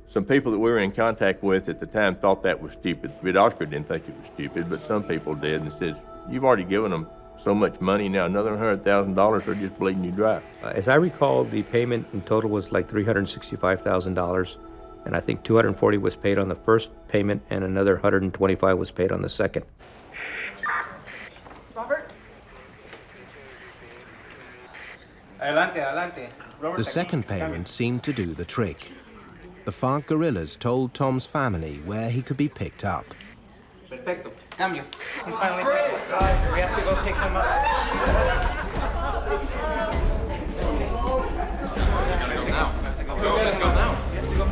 Some people that we were in contact with at the time thought that was stupid. Oscar didn't think it was stupid, but some people did, and said, you've already given them so much money, now another $100,000, they're just bleeding you dry. As I recall, the payment in total was like $365,000, and I think $240 was paid on the first payment, and another $125 was paid on the second. Robert? Adelante, adelante. The second payment seemed to do the trick. The FARC guerrillas told Tom's family where he could be picked up. Perfecto. Cambio. He's finally here. We have to go pick him up. Let's go now. Let's go now. We have to go.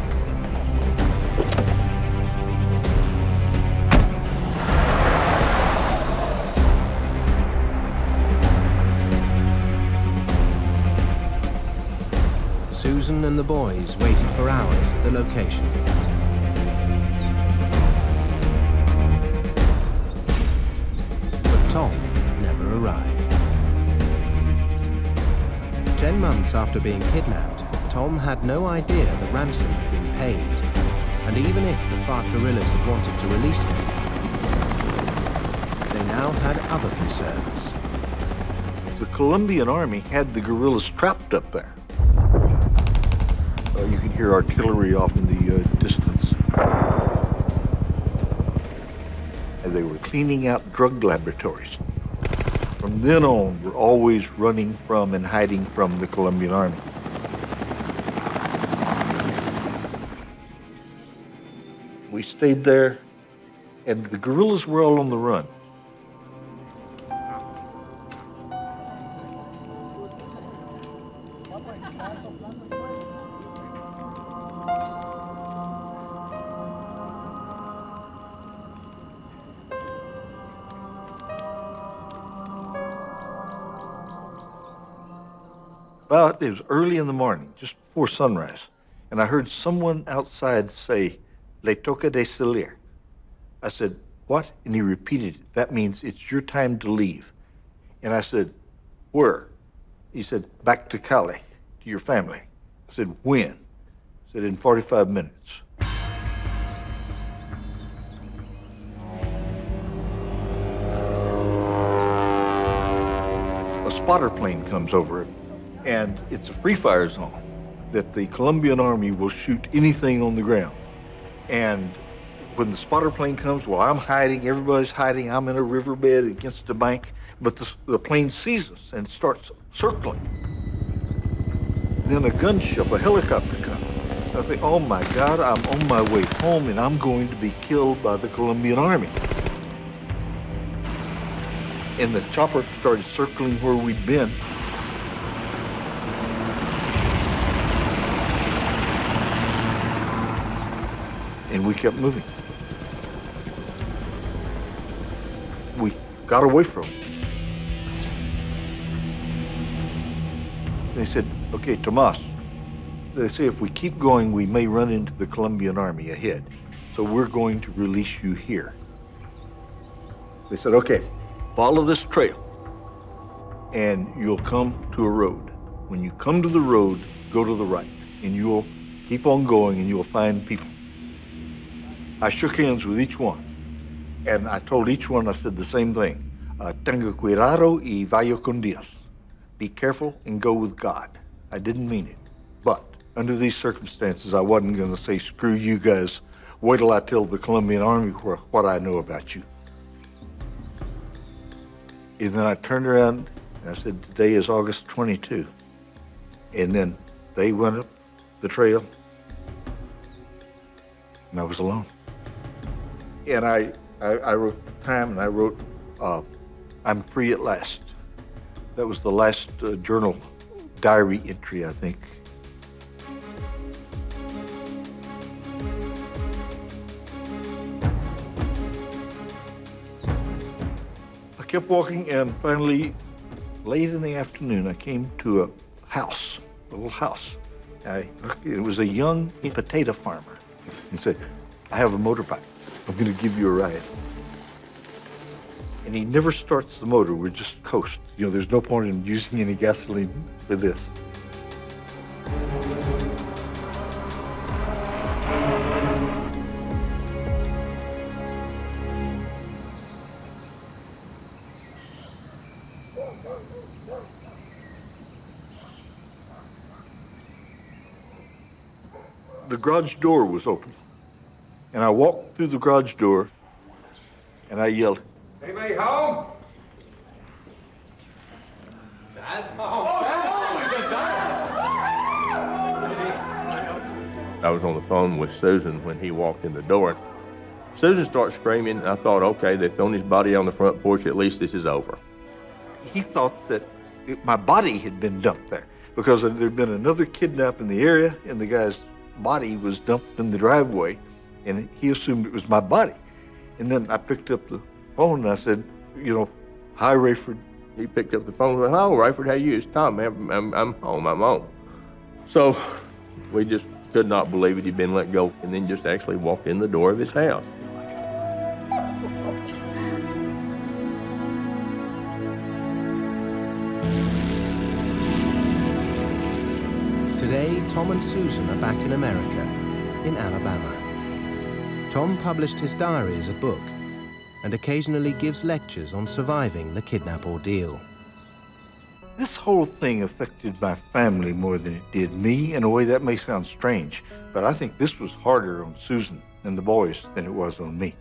Susan and the boys waited for hours at the location. But Tom never arrived. 10 months after being kidnapped, Tom had no idea the ransom had been paid. And even if the FARC guerrillas had wanted to release him, they now had other concerns. The Colombian army had the guerrillas trapped up there. You can hear artillery off in the distance. And they were cleaning out drug laboratories. From then on, we're always running from and hiding from the Colombian army. We stayed there, and the guerrillas were all on the run. It was early in the morning, just before sunrise, and I heard someone outside say, "Le toca de salir." I said, "What?" And he repeated it. That means it's your time to leave. And I said, "Where?" He said, "Back to Cali, to your family." I said, "When?" He said, "In 45 minutes." A spotter plane comes over it. And it's a free fire zone that the Colombian army will shoot anything on the ground. And when the spotter plane comes, well, I'm hiding, everybody's hiding, I'm in a riverbed against a bank, but the plane sees us and starts circling. Then a gunship, a helicopter comes. I think, oh my God, I'm on my way home and I'm going to be killed by the Colombian army. And the chopper started circling where we'd been. And we kept moving. We got away from them. They said, "Okay, Tomas," they say, "if we keep going, we may run into the Colombian army ahead. So we're going to release you here." They said, "Okay, follow this trail and you'll come to a road. When you come to the road, go to the right, and you'll keep on going and you'll find people. I shook hands with each one, and I told each one, I said the same thing. Tenga cuidado y vaya con Dios. Be careful and go with God. I didn't mean it, but under these circumstances, I wasn't gonna say, screw you guys, wait till I tell the Colombian Army what I know about you. And then I turned around and I said, today is August 22. And then they went up the trail and I was alone. And I wrote the time and I wrote, I'm free at last. That was the last journal diary entry, I think. I kept walking, and finally, late in the afternoon, I came to a house, a little house. It was a young potato farmer. He said, I have a motorbike. I'm going to give you a ride. And he never starts the motor. We're just coast. You know, there's no point in using any gasoline for this. The garage door was open. And I walked through the garage door and I yelled, Anybody home? Dad? I was on the phone with Susan when he walked in the door. Susan started screaming, and I thought, okay, they've thrown his body on the front porch, at least this is over. He thought that my body had been dumped there because there'd been another kidnap in the area and the guy's body was dumped in the driveway, and he assumed it was my body. And then I picked up the phone and I said, you know, hi, Rayford. He picked up the phone and said, hello, Rayford, how you? It's Tom, man. I'm home, I'm home. So we just could not believe it. He'd been let go and then just actually walked in the door of his house. Today, Tom and Susan are back in America, in Alabama. Tom published his diary as a book and occasionally gives lectures on surviving the kidnap ordeal. This whole thing affected my family more than it did me. In a way, that may sound strange, but I think this was harder on Susan and the boys than it was on me.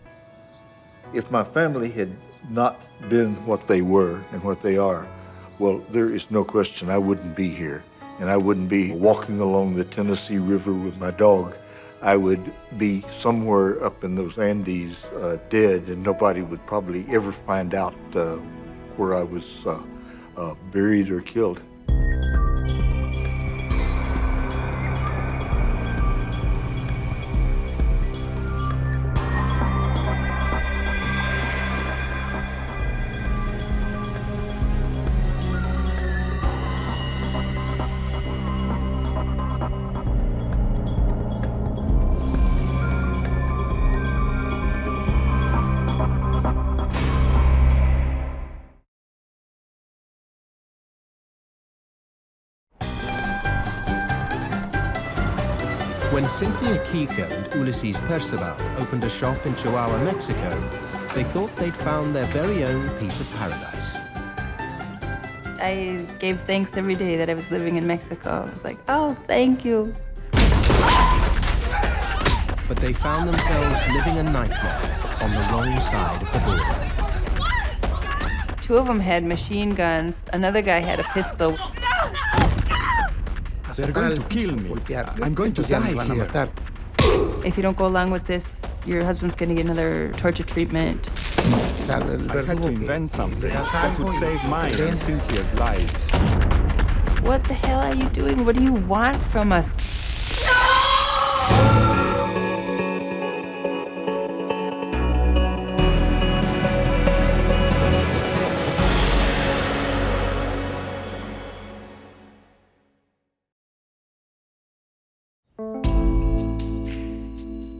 If my family had not been what they were and what they are, well, there is no question I wouldn't be here, and I wouldn't be walking along the Tennessee River with my dog. I would be somewhere up in those Andes dead, and nobody would probably ever find out where I was buried or killed. When Cynthia Kika and Ulysses Percival opened a shop in Chihuahua, Mexico, they thought they'd found their very own piece of paradise. I gave thanks every day that I was living in Mexico. I was like, oh, thank you. But they found themselves living a nightmare on the wrong side of the border. Two of them had machine guns. Another guy had a pistol. They're going to kill me. I'm going to die here. If you don't go along with this, your husband's going to get another torture treatment. I had to invent something that could save mine and Cynthia's life. What the hell are you doing? What do you want from us?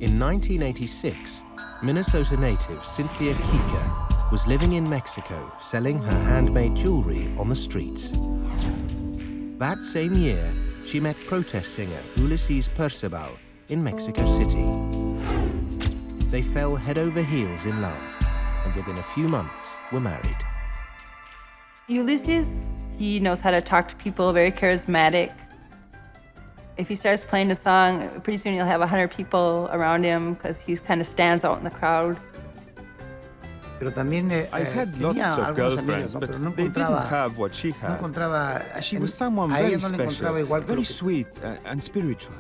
In 1986, Minnesota native Cynthia Kika was living in Mexico selling her handmade jewelry on the streets. That same year, she met protest singer Ulysses Percival in Mexico City. They fell head over heels in love, and within a few months were married. Ulysses, he knows how to talk to people, very charismatic. If he starts playing a song, pretty soon you'll have 100 people around him because he kind of stands out in the crowd. I had lots of girlfriends, but they didn't have what she had. She was someone very special, very sweet and spiritual.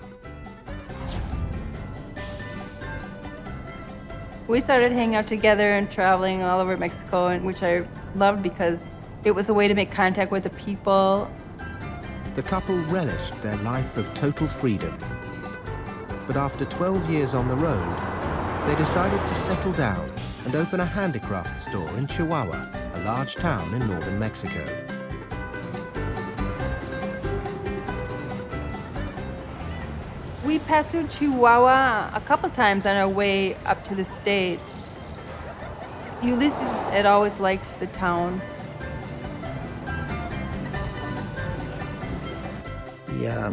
We started hanging out together and traveling all over Mexico, which I loved because it was a way to make contact with the people. The couple relished their life of total freedom. But after 12 years on the road, they decided to settle down and open a handicraft store in Chihuahua, a large town in northern Mexico. We passed through Chihuahua a couple times on our way up to the States. Ulysses had always liked the town. I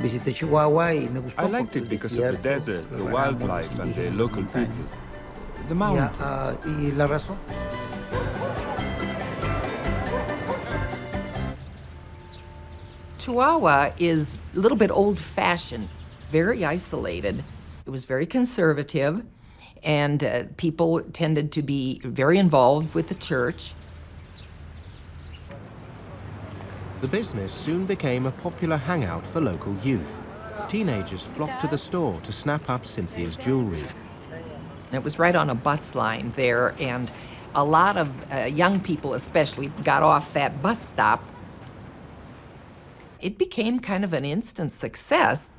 liked it because of the desert, the wildlife, and the local people. The mountain. Chihuahua is a little bit old-fashioned, very isolated. It was very conservative, and people tended to be very involved with the church. The business soon became a popular hangout for local youth. Teenagers flocked to the store to snap up Cynthia's jewelry. It was right on a bus line there, and a lot of young people especially got off that bus stop. It became kind of an instant success.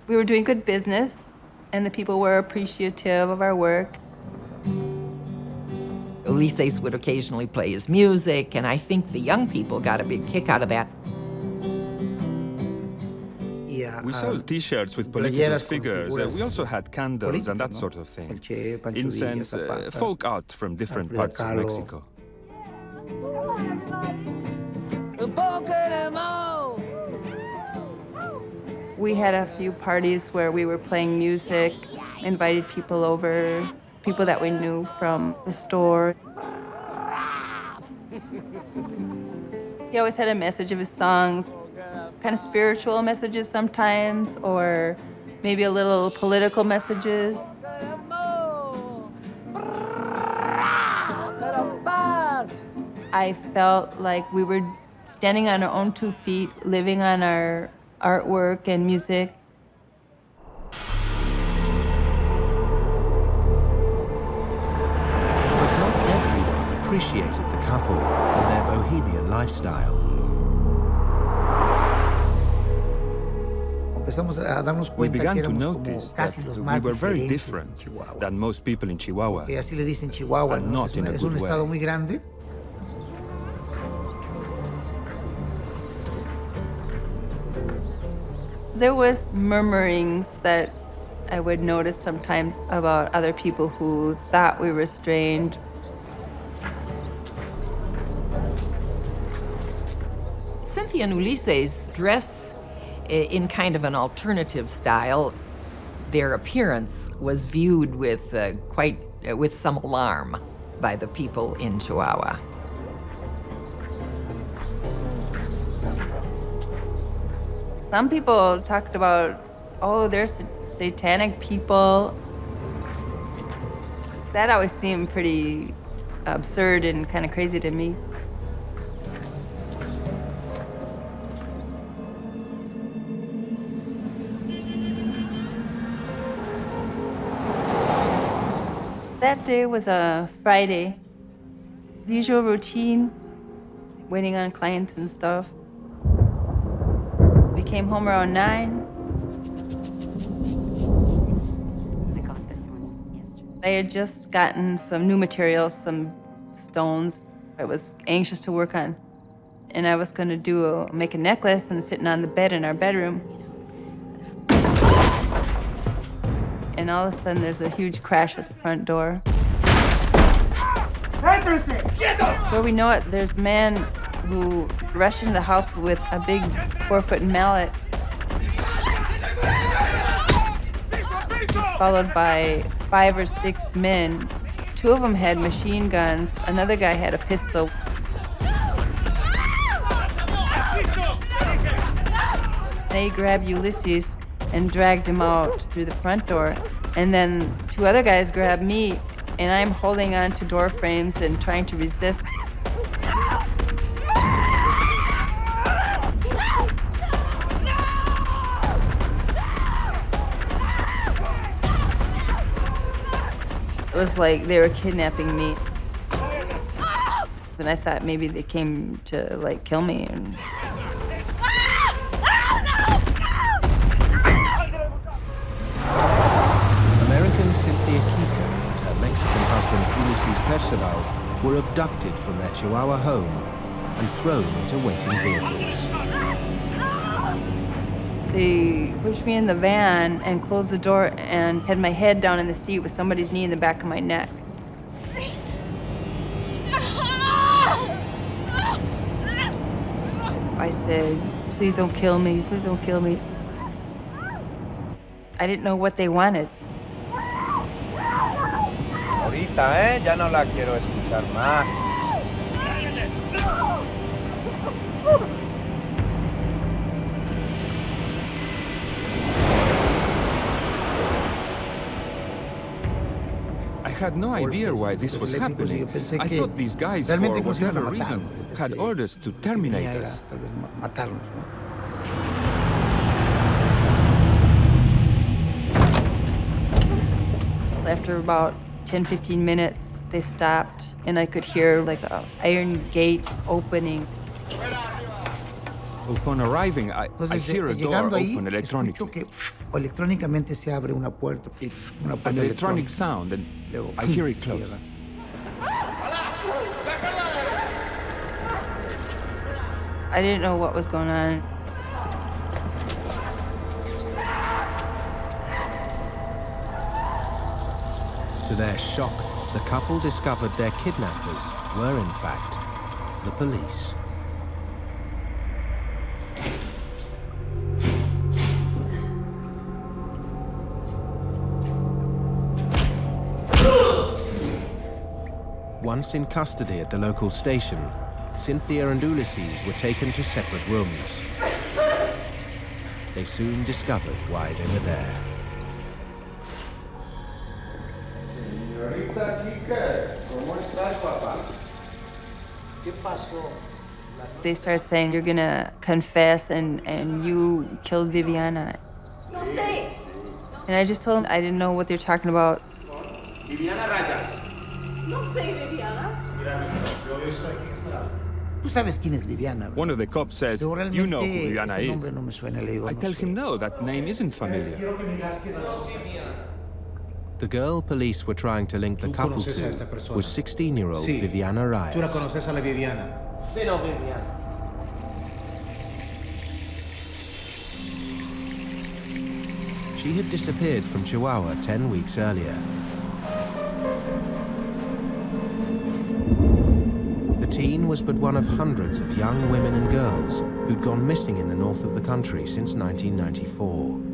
We were doing good business, and the people were appreciative of our work. Ulysses would occasionally play his music, and I think the young people got a big kick out of that. We sold T-shirts with political figures. We also had candles and that sort of thing. Incense, folk art from different parts of Mexico. We had a few parties where we were playing music, invited people over, people that we knew from the store. He always had a message of his songs, kind of spiritual messages sometimes, or maybe a little political messages. I felt like we were standing on our own 2 feet, living on our artwork and music. But not everyone appreciated the couple and their bohemian lifestyle. We began to notice that we were very different than most people in Chihuahua, and not in a good way. There was murmurings that I would notice sometimes about other people who thought we were strange. Cynthia and Ulysses dress in kind of an alternative style. Their appearance was viewed with with some alarm by the people in Chihuahua. Some people talked about, oh, there's satanic people. That always seemed pretty absurd and kind of crazy to me. That day was a Friday. The usual routine, waiting on clients and stuff. We came home around 9. I had just gotten some new materials, some stones I was anxious to work on. And I was gonna make a necklace and sitting on the bed in our bedroom. And all of a sudden there's a huge crash at the front door. Where we know it, there's a man who rushed into the house with a big 4-foot mallet. He was followed by 5 or 6 men. 2 of them had machine guns. Another guy had a pistol. They grabbed Ulysses and dragged him out through the front door. And then 2 other guys grabbed me, and I'm holding on to door frames and trying to resist. It was like they were kidnapping me. And I thought maybe they came to, like, kill me. And American Cynthia Kika and her Mexican husband Ulysses Percival were abducted from their Chihuahua home and thrown into waiting vehicles. they pushed me in the van and closed the door and had my head down in the seat with somebody's knee in the back of my neck. I said, please don't kill me, please don't kill me. I didn't know what they wanted. Ahorita, ya no la quiero escuchar más. I had no idea why this was happening. I thought these guys, for whatever reason, had orders to terminate us. After about 10, 15 minutes, they stopped, and I could hear like an iron gate opening. Upon arriving, I hear a door open electronically. It's an electronic sound, and I hear it close. I didn't know what was going on. To their shock, the couple discovered their kidnappers were, in fact, the police. Once in custody at the local station, Cynthia and Ulysses were taken to separate rooms. They soon discovered why they were there. They started saying, you're gonna confess and you killed Viviana. No sé. And I just told them I didn't know what they're talking about. Viviana Rayas. No sé, Viviana. One of the cops says, you know who Viviana is. I tell him no, that name isn't familiar. The girl police were trying to link the couple to was 16-year-old Viviana Reyes. ¿Tú la conoces a la Viviana? Sí, no, Viviana. She had disappeared from Chihuahua 10 weeks earlier. The teen was but one of hundreds of young women and girls who'd gone missing in the north of the country since 1994.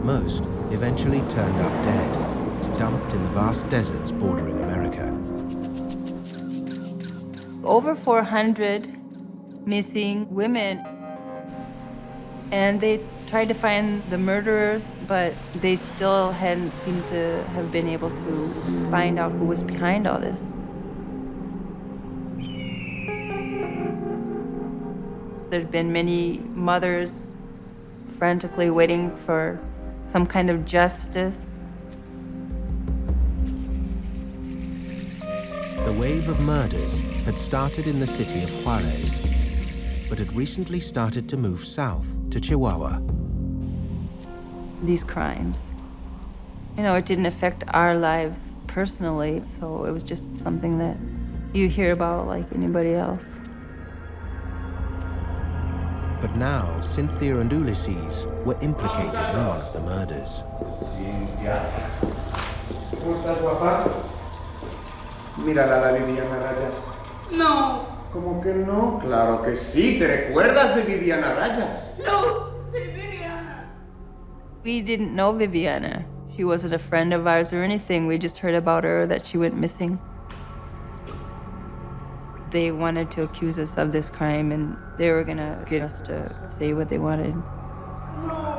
Most eventually turned up dead, dumped in the vast deserts bordering America. Over 400 missing women. And they tried to find the murderers, but they still hadn't seemed to have been able to find out who was behind all this. There'd been many mothers frantically waiting for some kind of justice. The wave of murders had started in the city of Juarez, but had recently started to move south to Chihuahua. These crimes, you know, it didn't affect our lives personally, so it was just something that you hear about like anybody else. But now, Cynthia and Ulysses were implicated in one of the murders. Mírala a la Viviana Rayas. No. ¿Cómo que no? Claro que sí. ¿Te recuerdas de Viviana Rayas? No, say Viviana. We didn't know Viviana. She wasn't a friend of ours or anything. We just heard about her, that she went missing. They wanted to accuse us of this crime, and they were gonna get us to say what they wanted. No.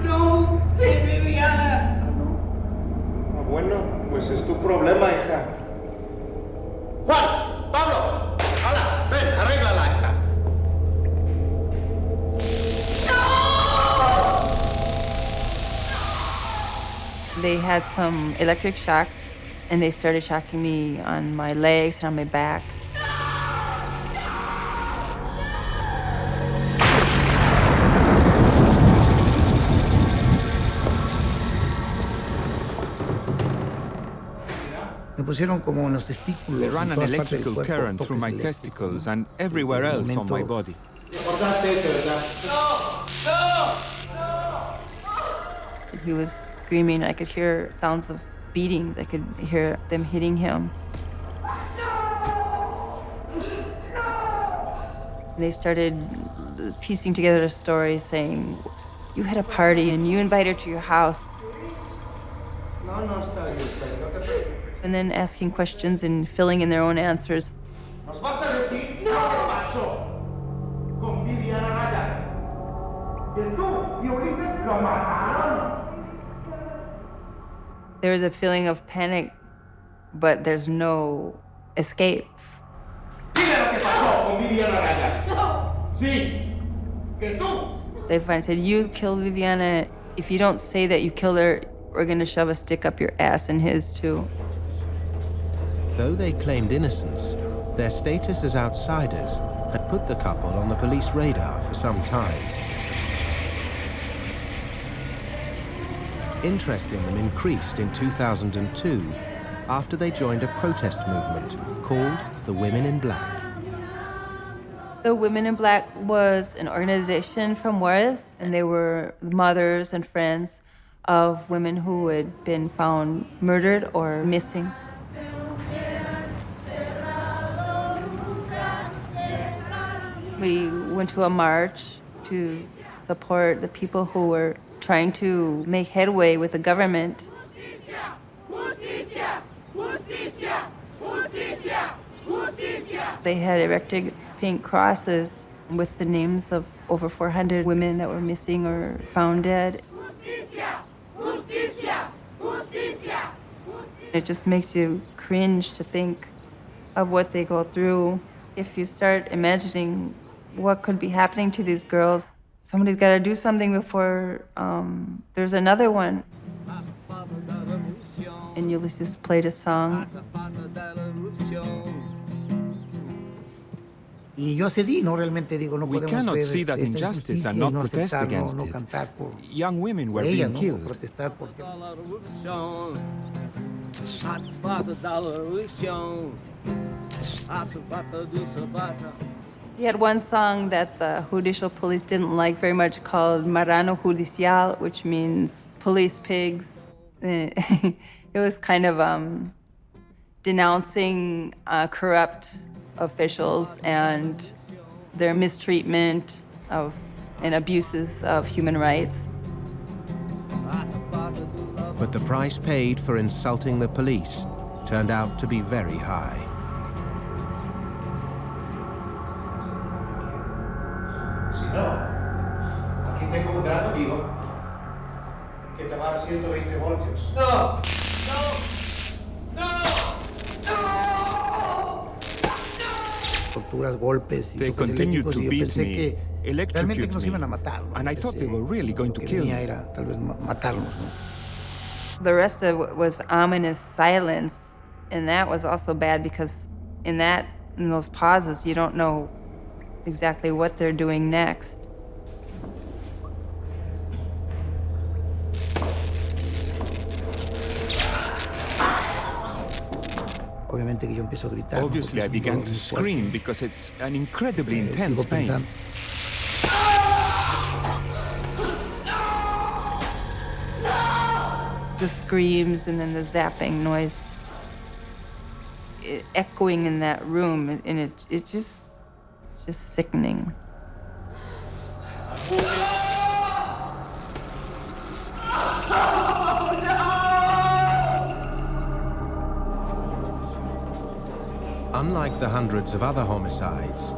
No, say Viviana. Ah, bueno, pues es tu problema, hija. Juan, Pablo, hala, ven, arréglala esta. They had some electric shock, and they started shocking me on my legs and on my back. They ran an electrical current through my testicles and everywhere else on my body. He was screaming. I could hear sounds of beating. I could hear them hitting him. They started piecing together a story saying, you had a party and you invited her to your house. And then asking questions and filling in their own answers. ¿Nos vas a decir qué pasó con Viviana Rayas? Que tú y Ulises lo mataron. There was a feeling of panic, but there's no escape. Dile lo que pasó con Viviana Rayas. No. Sí, que tú. They finally said, you killed Viviana. If you don't say that you killed her, we're gonna shove a stick up your ass and his too. Though they claimed innocence, their status as outsiders had put the couple on the police radar for some time. Interest in them increased in 2002 after they joined a protest movement called the Women in Black. The Women in Black was an organization from Juarez, and they were mothers and friends of women who had been found murdered or missing. We went to a march to support the people who were trying to make headway with the government. They had erected pink crosses with the names of over 400 women that were missing or found dead. It just makes you cringe to think of what they go through. If you start imagining what could be happening to these girls, somebody's got to do something before there's another one. And Ulysses played a song. We cannot see that injustice and not protest against it. Young women were being killed. He had one song that the judicial police didn't like very much called Marrano Judicial, which means police pigs. It was kind of denouncing corrupt officials and their mistreatment of and abuses of human rights. But the price paid for insulting the police turned out to be very high. Si no, aquí tengo un gran amigo que te va a 120 voltios. No. They continued to beat me, electrocute me, and I thought they were really going to kill me. The rest of it was ominous silence, and that was also bad because in those pauses, you don't know exactly what they're doing next. Obviously, I began to scream because it's an incredibly intense pain. The screams and then the zapping noise. echoing in that room, and it's just sickening. Unlike the hundreds of other homicides,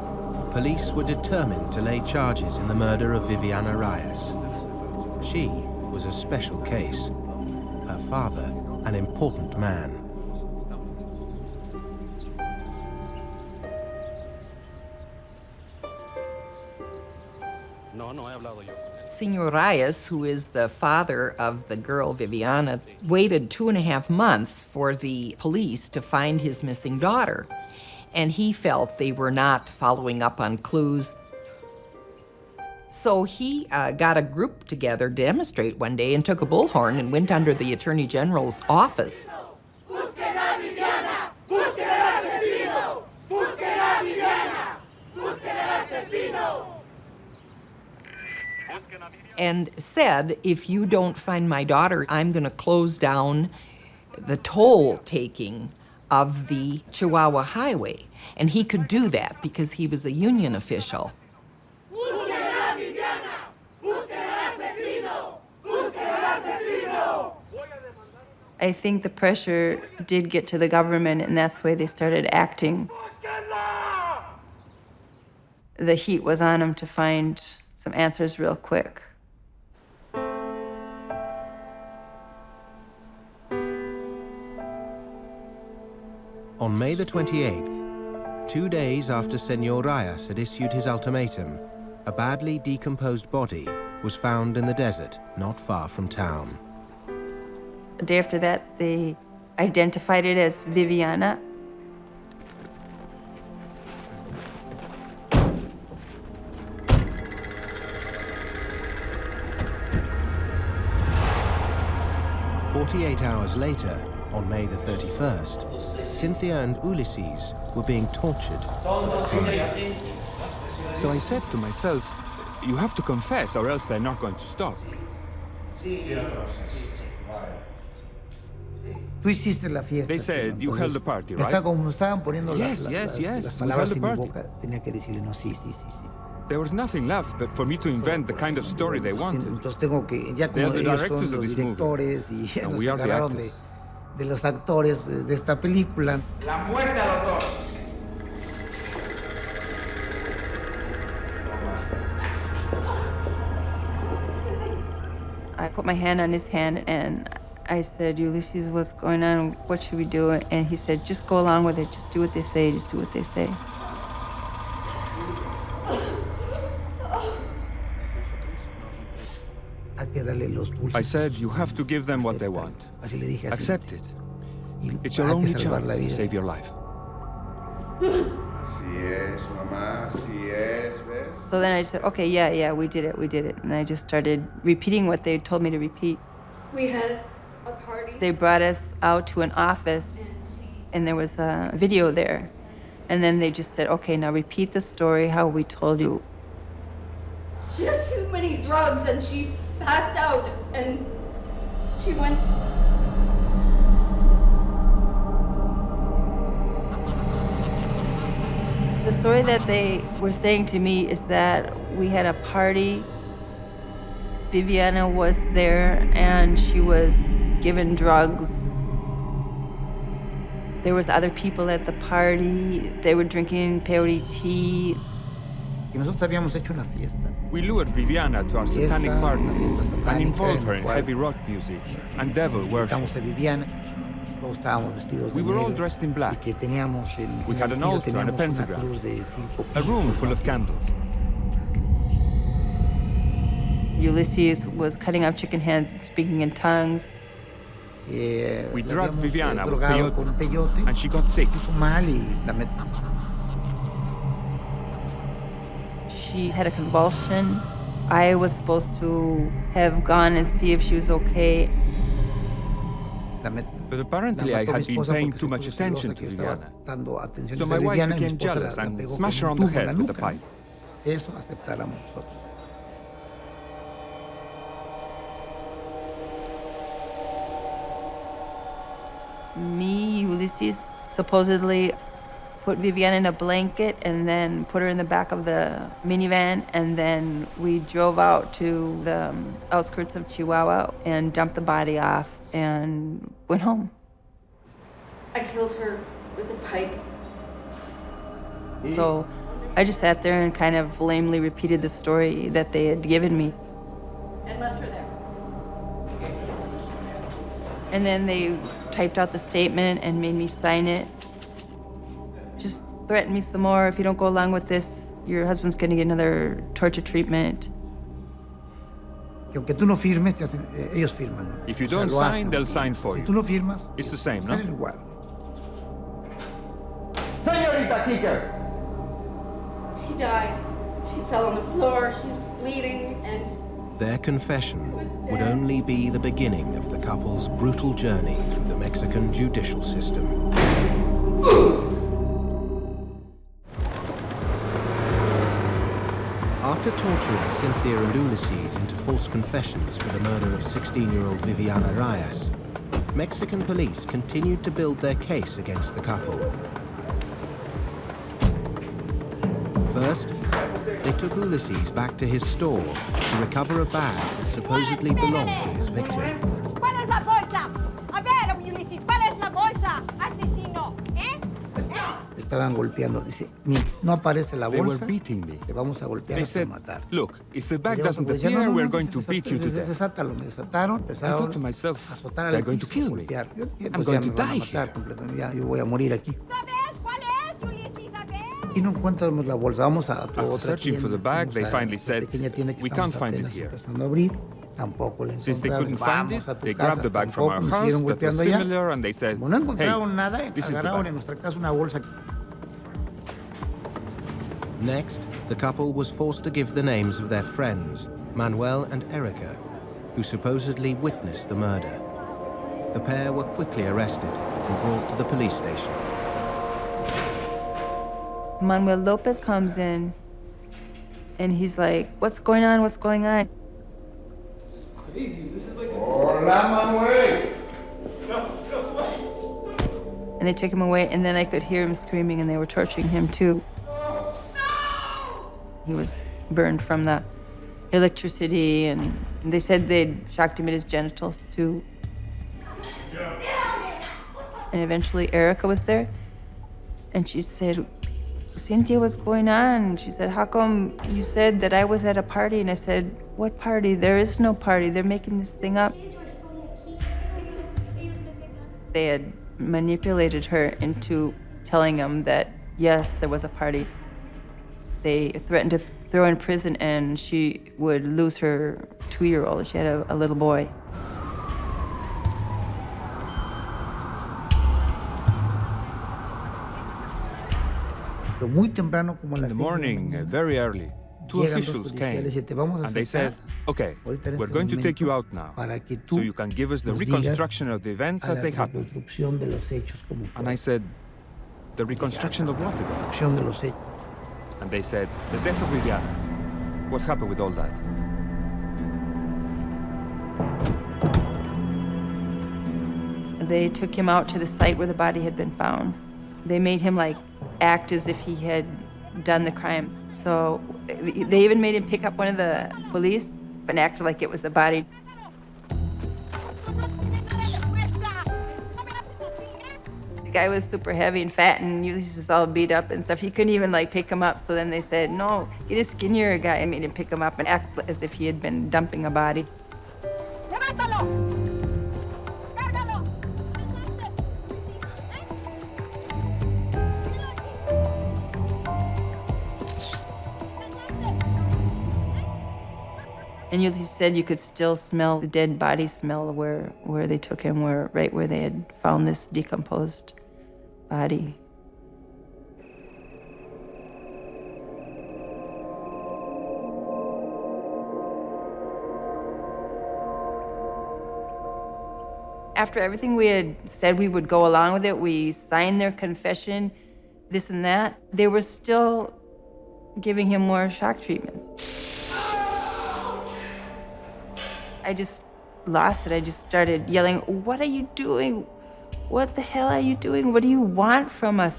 police were determined to lay charges in the murder of Viviana Reyes. She was a special case. Her father, an important man. Senor Reyes, who is the father of the girl Viviana, waited 2.5 months for the police to find his missing daughter. And he felt they were not following up on clues. So he got a group together to demonstrate one day and took a bullhorn and went under the Attorney General's office. And said, if you don't find my daughter, I'm going to close down the toll taking of the Chihuahua Highway. And he could do that because he was a union official. I think the pressure did get to the government, and that's why they started acting. The heat was on them to find some answers real quick. On May the 28th, 2 days after Senor Reyes had issued his ultimatum, a badly decomposed body was found in the desert not far from town. The day after that, they identified it as Viviana. "48 hours later, on May the 31st, Cynthia and Ulysses were being tortured. So I said to myself, you have to confess or else they're not going to stop. Tú hiciste la fiesta. They said you held the party, right? Como estaban poniendo yes, las palabras en mi boca, tenía que decirle no, sí. There was nothing left but for me to invent the kind of story they wanted. Entonces tengo que, ya como ellos son los directores y ya nos agarraron de los actores de esta película. La muerte a los dos. I put my hand on his hand and I said, Ulysses, what's going on? What should we do? And he said, just go along with it. Just do what they say. Just do what they say. I said, you have to give them what they want. Accept it. It's your only chance to save your life. So then I said, okay, yeah, we did it. And I just started repeating what they told me to repeat. We had a party. They brought us out to an office, and there was a video there. And then they just said, okay, now repeat the story how we told you. She had too many drugs, and she passed out, and she went... The story that they were saying to me is that we had a party. Viviana was there, and she was given drugs. There was other people at the party. They were drinking peyote tea. We lured Viviana to our satanic party and involved her in heavy rock music and devil worship. We were all dressed in black. We had an altar and a pentagram, a room full of candles. Ulysses was cutting up chicken heads and speaking in tongues. We drugged Viviana with peyote, and she got sick. She had a convulsion. I was supposed to have gone and see if she was okay. But apparently I had been paying too much attention to Viviana. So my wife became jealous and smashed her on the head with a pipe. Me, Ulysses, supposedly put Viviana in a blanket and then put her in the back of the minivan, and then we drove out to the outskirts of Chihuahua and dumped the body off and went home. I killed her with a pipe. So I just sat there and kind of lamely repeated the story that they had given me. And left her there. And then they typed out the statement and made me sign it. Just threatened me some more. If you don't go along with this, your husband's going to get another torture treatment. Aunque tú no firmes, ellos firman. If you don't sign, they'll sign for you. Si tú no firmas, it's the same, no? salen igual. Señorita Kicker! She died. She fell on the floor. She was bleeding, and Their confession would only be the beginning of the couple's brutal journey through the Mexican judicial system. After torturing Cynthia and Ulysses into false confessions for the murder of 16-year-old Viviana Reyes, Mexican police continued to build their case against the couple. First, they took Ulysses back to his store to recover a bag that supposedly belonged to his victim. ¿Cuál es la bolsa? A ver, Ulysses, ¿cuál es la bolsa? Asesino, ¿eh? Estaban golpeando. Dice, no aparece la They were bolsa, beating me. te vamos a golpear They hasta said, matar. look, if the bag Yo, doesn't pues, ya, appear, no, we're going to dice, beat you to death. Desátalo, me desataron, I empezaron thought to myself, a azotar al they're going to piso, kill me. golpear. Yo, I'm pues, going ya to me van a die matar here. completamente, ya, yo voy a morir aquí. ¿Otra vez? ¿Cuál es, Ulysses? A ver. Y no encontramos la bolsa, vamos a tu After otra searching tienda. for the bag, Vamos they a finally esta said, pequeña tienda que we estamos can't find it apenas here. empezando a abrir. Tampoco la Since they couldn't encontramos. find it, Vamos a tu they casa, grabbed the bag from our tampoco, nos house siguieron that was golpeando allá. similar, and they said, Como no encontraron hey, nada, this is the agarraron bag. en nuestra casa una bolsa. Next, the couple was forced to give the names of their friends, Manuel and Erica, who supposedly witnessed the murder. The pair were quickly arrested and brought to the police station. Manuel Lopez comes in and he's like, what's going on? What's going on? Crazy. This is like Hola, Manuel! And they took him away, and then I could hear him screaming, and they were torturing him too. He was burned from the electricity, and they said they'd shocked him in his genitals too. And eventually Erica was there, and she said, Cynthia, what's going on? She said, how come you said that I was at a party? And I said, what party? There is no party. They're making this thing up. They had manipulated her into telling them that, yes, there was a party. They threatened to throw her in prison, and she would lose her 2-year-old. She had a little boy. Pero muy temprano, como a In las the 6 de la morning, mañana, very early, two llegan dos officials came, policías y te vamos a and they said, sentar okay, ahorita en we're este going to take you momento out now, para que so tú you can give us the nos digas reconstruction of the events a as la they happened. reconstrucción de los hechos como And I said, the reconstruction of what again? reconstrucción de los hechos. And they said, the death of Viviana. What happened with all that? They took him out to the site where the body had been found. They made him like act as if he had done the crime. So they even made him pick up one of the police and act like it was the body. The guy was super heavy and fat, and Ulysses was all beat up and stuff. He couldn't even like pick him up. So then they said, no, get a skinnier guy, and made him pick him up and act as if he had been dumping a body. And Ulysses said you could still smell the dead body smell where they took him, right where they had found this decomposed body. After everything we had said we would go along with it, we signed their confession, this and that, they were still giving him more shock treatments. I just lost it. I just started yelling, what are you doing? "What the hell are you doing? What do you want from us?"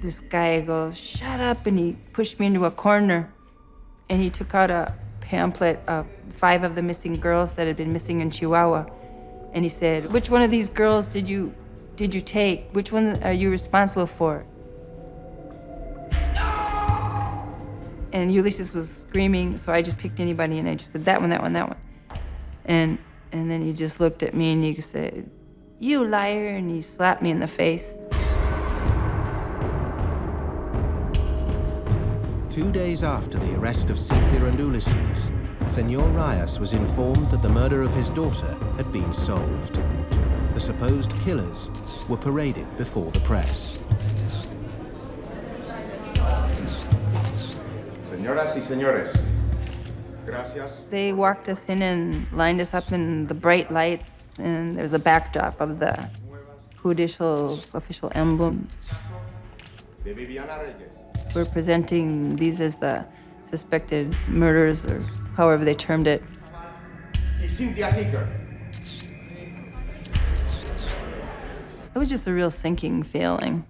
This guy goes, "Shut up," and he pushed me into a corner. And he took out a pamphlet of 5 of the missing girls that had been missing in Chihuahua. And he said, "Which one of these girls did you take? Which one are you responsible for?" And Ulysses was screaming, so I just picked anybody and I just said, "That one, that one, that one." And then he just looked at me and he said, "You liar," and he slapped me in the face. 2 days after the arrest of Cynthia and Ulysses, Senor Reyes was informed that the murder of his daughter had been solved. The supposed killers were paraded before the press. Señoras y señores, gracias. They walked us in and lined us up in the bright lights, and there was a backdrop of the judicial official emblem. We're presenting these as the suspected murders, or however they termed it. It was just a real sinking feeling.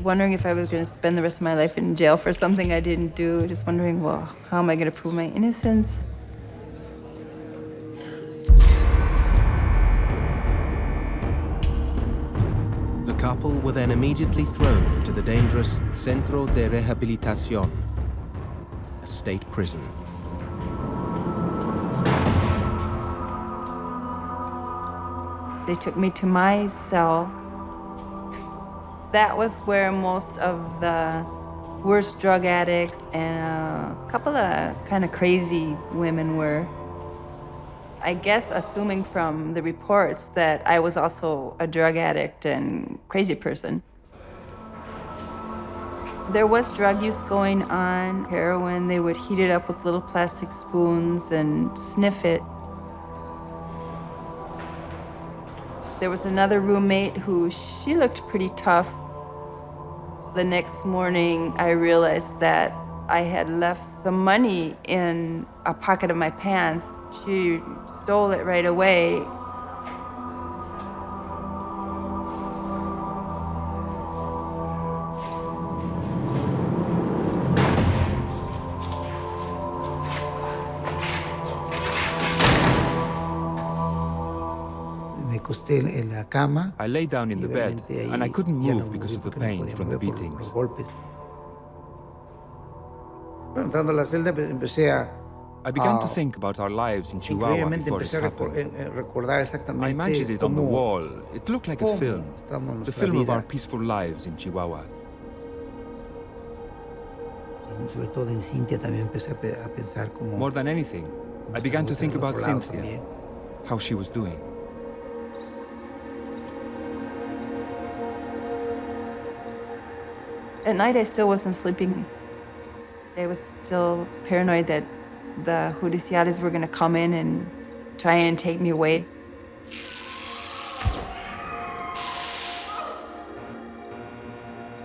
Wondering if I was going to spend the rest of my life in jail for something I didn't do. Just wondering, well, how am I going to prove my innocence? The couple were then immediately thrown into the dangerous Centro de Rehabilitación, a state prison. They took me to my cell. That was where most of the worst drug addicts and a couple of kind of crazy women were. I guess assuming from the reports that I was also a drug addict and crazy person. There was drug use going on, heroin. They would heat it up with little plastic spoons and sniff it. There was another roommate who, she looked pretty tough. The next morning, I realized that I had left some money in a pocket of my pants. She stole it right away. I lay down in the bed, and I couldn't move because of the pain from the beatings. I began to think about our lives in Chihuahua before it happened. I imagined it on the wall. It looked like a film, the film of our peaceful lives in Chihuahua. More than anything, I began to think about Cynthia, how she was doing. At night, I still wasn't sleeping. I was still paranoid that the judiciales were going to come in and try and take me away.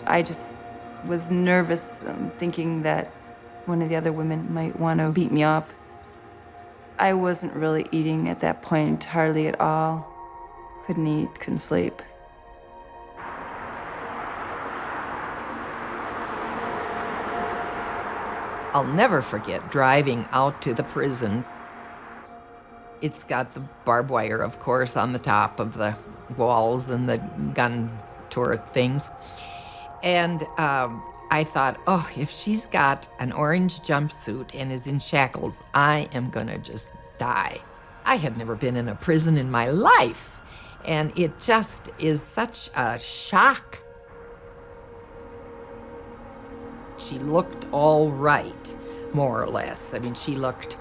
I just was nervous, thinking that one of the other women might want to beat me up. I wasn't really eating at that point, hardly at all. Couldn't eat, couldn't sleep. I'll never forget driving out to the prison. It's got the barbed wire, of course, on the top of the walls and the gun turret things. And I thought, oh, if she's got an orange jumpsuit and is in shackles, I am gonna just die. I had never been in a prison in my life, and it just is such a shock. She looked all right, more or less. I mean, she looked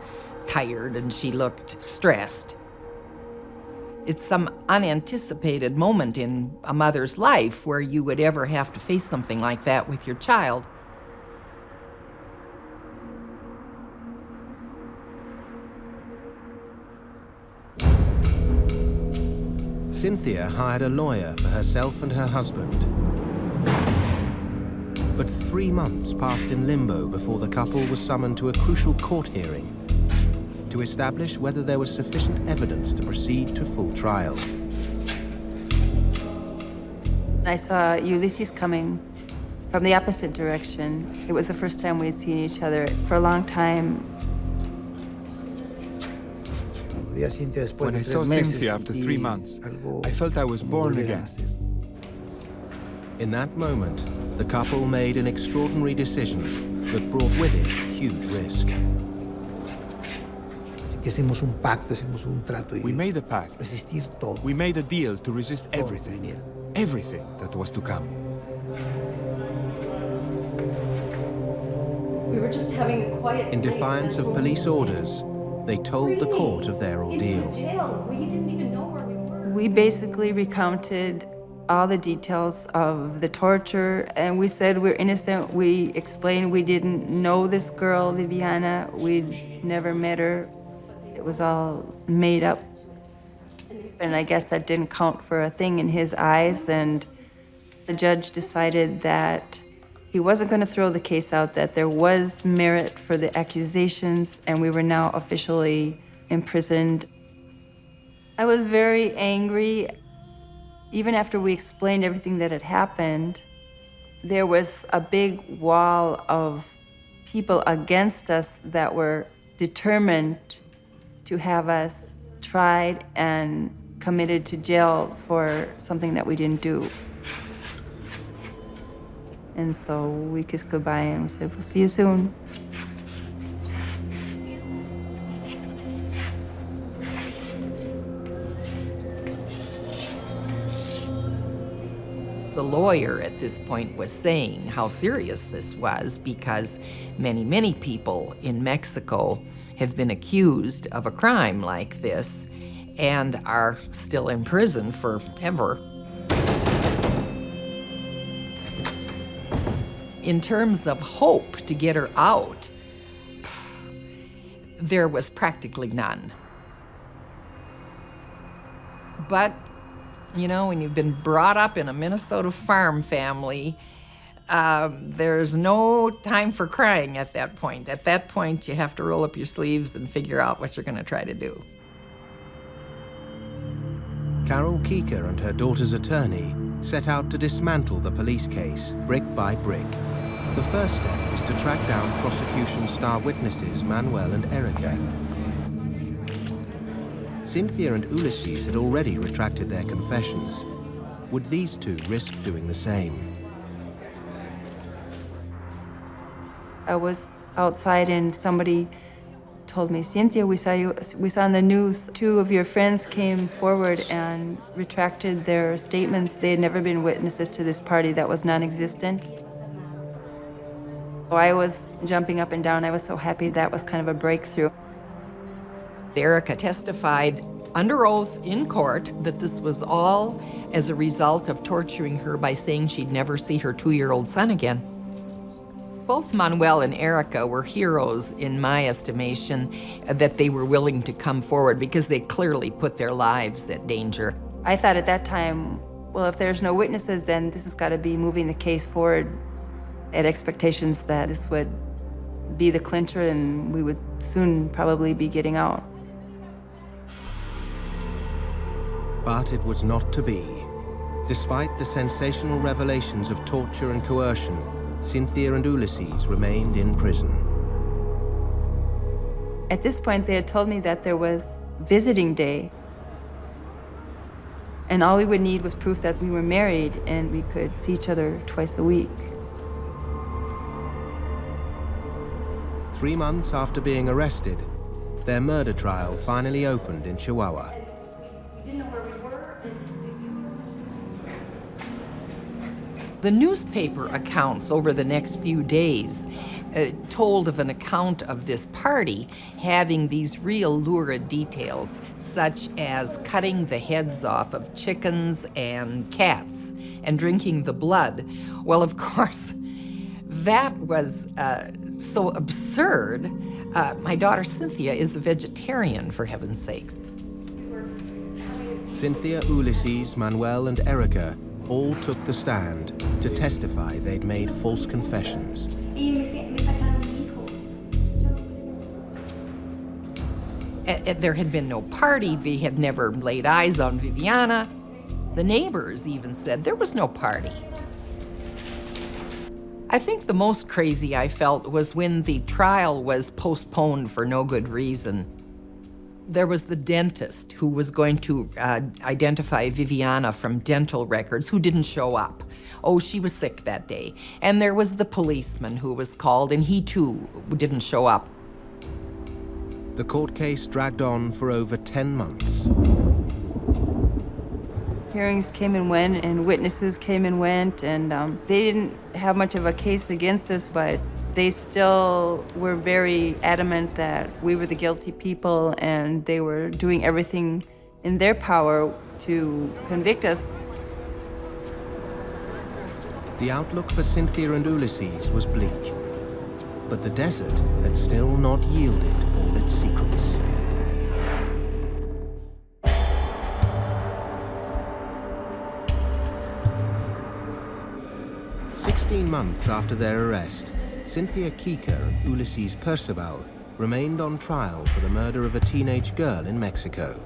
tired and she looked stressed. It's some unanticipated moment in a mother's life where you would ever have to face something like that with your child. Cynthia hired a lawyer for herself and her husband. But 3 months passed in limbo before the couple was summoned to a crucial court hearing to establish whether there was sufficient evidence to proceed to full trial. I saw Ulysses coming from the opposite direction. It was the first time we'd seen each other for a long time. When I saw Cynthia after 3 months, I felt I was born again. In that moment, the couple made an extraordinary decision that brought with it huge risk. We made a pact. We made a deal to resist everything. Everything that was to come. We were just having a quiet In defiance of police orders, they told the court of their ordeal. We didn't even know where we were. We basically recounted all the details of the torture, and we said we're innocent. We explained we didn't know this girl, Viviana. We'd never met her. It was all made up. And I guess that didn't count for a thing in his eyes, and the judge decided that he wasn't going to throw the case out, that there was merit for the accusations, and we were now officially imprisoned. I was very angry. Even after we explained everything that had happened, there was a big wall of people against us that were determined to have us tried and committed to jail for something that we didn't do. And so we kissed goodbye and we said, we'll see you soon. The lawyer at this point was saying how serious this was because many, many people in Mexico have been accused of a crime like this and are still in prison forever. In terms of hope to get her out, there was practically none. But, you know, when you've been brought up in a Minnesota farm family, there's no time for crying at that point. At that point, you have to roll up your sleeves and figure out what you're going to try to do. Carol Kieker and her daughter's attorney set out to dismantle the police case brick by brick. The first step was to track down prosecution star witnesses Manuel and Erica. Cynthia and Ulysses had already retracted their confessions. Would these two risk doing the same? I was outside and somebody told me, Cynthia, we saw on the news, 2 of your friends came forward and retracted their statements. They had never been witnesses to this party that was non-existent. I was jumping up and down. I was so happy. That was kind of a breakthrough. Erica testified under oath in court that this was all as a result of torturing her by saying she'd never see her 2-year-old son again. Both Manuel and Erica were heroes in my estimation, that they were willing to come forward because they clearly put their lives at danger. I thought at that time, well, if there's no witnesses, then this has got to be moving the case forward at expectations that this would be the clincher and we would soon probably be getting out. But it was not to be. Despite the sensational revelations of torture and coercion, Cynthia and Ulysses remained in prison. At this point, they had told me that there was visiting day, and all we would need was proof that we were married and we could see each other twice a week. 3 months after being arrested, their murder trial finally opened in Chihuahua. Didn't know where we were. The newspaper accounts over the next few days told of an account of this party having these real lurid details, such as cutting the heads off of chickens and cats and drinking the blood. Well, of course, that was so absurd. My daughter Cynthia is a vegetarian, for heaven's sakes. Cynthia, Ulysses, Manuel, and Erica all took the stand to testify they'd made false confessions. There had been no party. They had never laid eyes on Viviana. The neighbors even said there was no party. I think the most crazy I felt was when the trial was postponed for no good reason. There was the dentist who was going to identify Viviana from dental records who didn't show up. Oh, she was sick that day. And there was the policeman who was called, and he too didn't show up. The court case dragged on for over 10 months. Hearings came and went, and witnesses came and went, and they didn't have much of a case against us, but they still were very adamant that we were the guilty people, and they were doing everything in their power to convict us. The outlook for Cynthia and Ulysses was bleak, but the desert had still not yielded all its secrets. Months after their arrest, Cynthia Kika and Ulysses Percival remained on trial for the murder of a teenage girl in Mexico.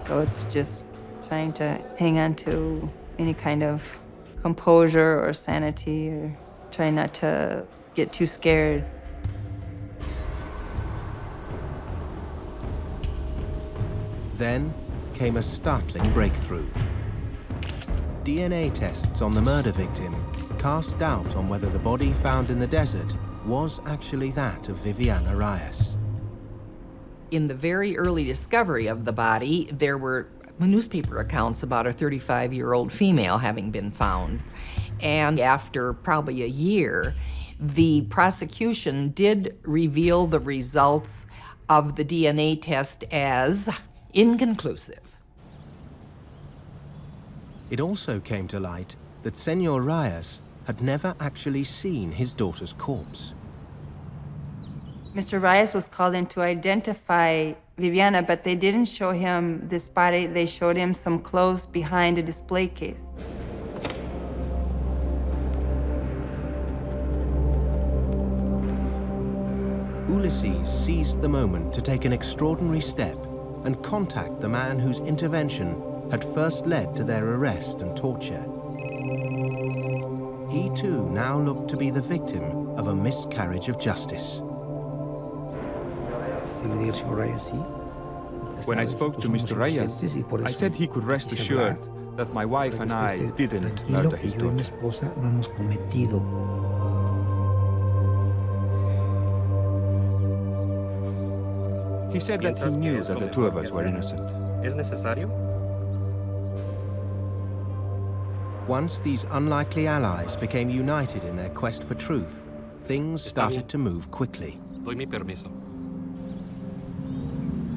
So it's just trying to hang on to any kind of composure or sanity, or trying not to get too scared. Then came a startling breakthrough. DNA tests on the murder victim cast doubt on whether the body found in the desert was actually that of Viviana Reyes. In the very early discovery of the body, there were newspaper accounts about a 35-year-old female having been found. And after probably a year, the prosecution did reveal the results of the DNA test as inconclusive. It also came to light that Senor Reyes had never actually seen his daughter's corpse. Mr. Reyes was called in to identify Viviana, but they didn't show him this body. They showed him some clothes behind a display case. Ulysses seized the moment to take an extraordinary step and contact the man whose intervention had first led to their arrest and torture. He too now looked to be the victim of a miscarriage of justice. When I spoke to Mr. Reyes, I said he could rest assured that my wife and I didn't murder his daughter. He said that he knew that the two of us were innocent. ¿Es necesario? Once these unlikely allies became united in their quest for truth, things started to move quickly. Doy mi permiso.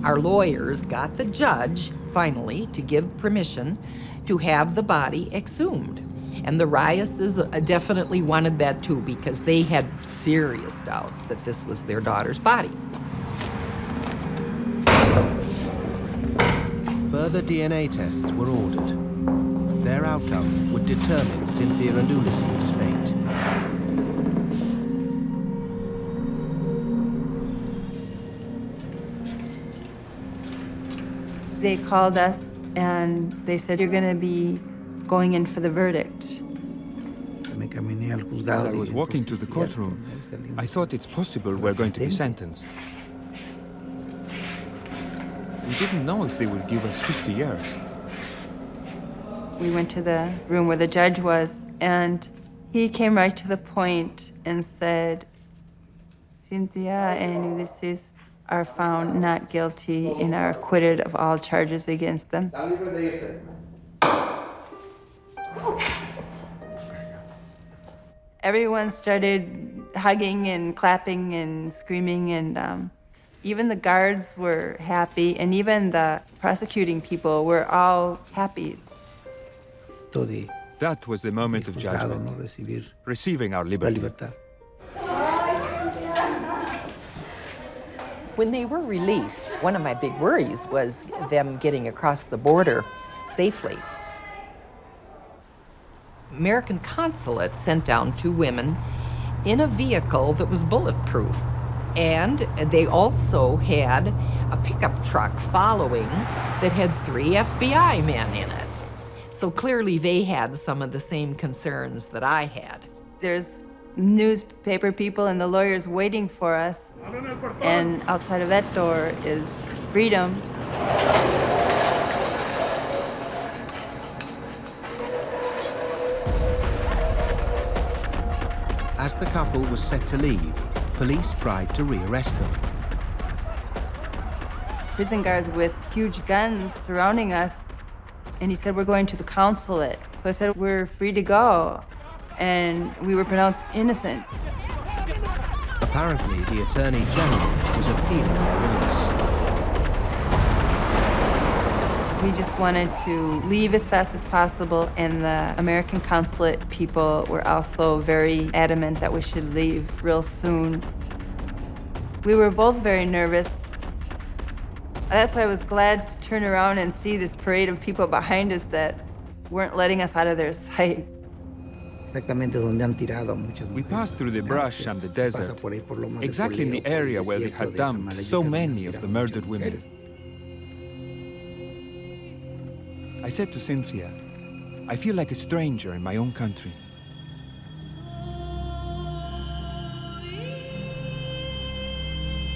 Our lawyers got the judge, finally, to give permission to have the body exhumed. And the Reyeses definitely wanted that too, because they had serious doubts that this was their daughter's body. Further DNA tests were ordered. Their outcome would determine Cynthia and Ulysses' fate. They called us and they said, "You're going to be going in for the verdict." As I was walking to the courtroom, I thought it's possible we're going to be sentenced. We didn't know if they would give us 50 years. We went to the room where the judge was, and he came right to the point and said, "Cynthia and Ulysses are found not guilty and are acquitted of all charges against them." Everyone started hugging and clapping and screaming, and even the guards were happy, and even the prosecuting people were all happy. That was the moment of judgment, receiving our liberty. When they were released, one of my big worries was them getting across the border safely. American consulate sent down 2 women in a vehicle that was bulletproof. And they also had a pickup truck following that had 3 FBI men in it. So clearly they had some of the same concerns that I had. There's newspaper people and the lawyers waiting for us, and outside of that door is freedom. As the couple was set to leave, police tried to rearrest them. Prison guards with huge guns surrounding us, and he said, "We're going to the consulate." So I said, "We're free to go," and we were pronounced innocent. Apparently, the Attorney General was appealing their release. We just wanted to leave as fast as possible, and the American consulate people were also very adamant that we should leave real soon. We were both very nervous. That's why I was glad to turn around and see this parade of people behind us that weren't letting us out of their sight. We passed through the brush and the desert, exactly in the area where they had dumped so many of the murdered women. I said to Cynthia, I feel like a stranger in my own country.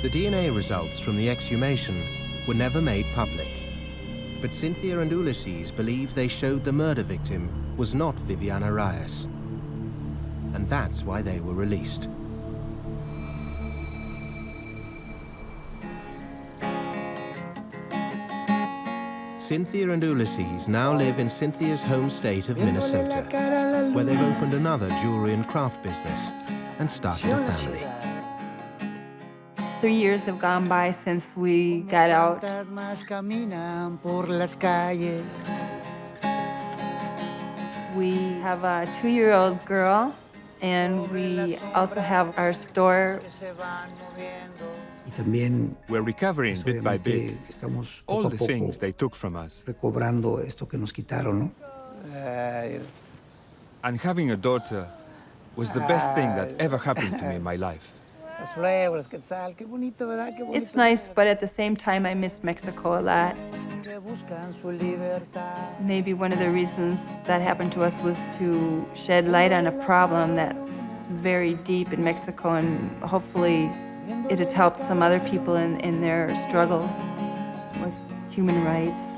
The DNA results from the exhumation were never made public. But Cynthia and Ulysses believe they showed the murder victim was not Viviana Reyes. And that's why they were released. Cynthia and Ulysses now live in Cynthia's home state of Minnesota, where they've opened another jewelry and craft business and started a family. 3 years have gone by since we got out. We have a 2-year-old girl, and we also have our store. We're recovering bit by bit all the things they took from us. And having a daughter was the best thing that ever happened to me in my life. It's nice, but at the same time, I miss Mexico a lot. Maybe one of the reasons that happened to us was to shed light on a problem that's very deep in Mexico, and hopefully it has helped some other people in their struggles with human rights.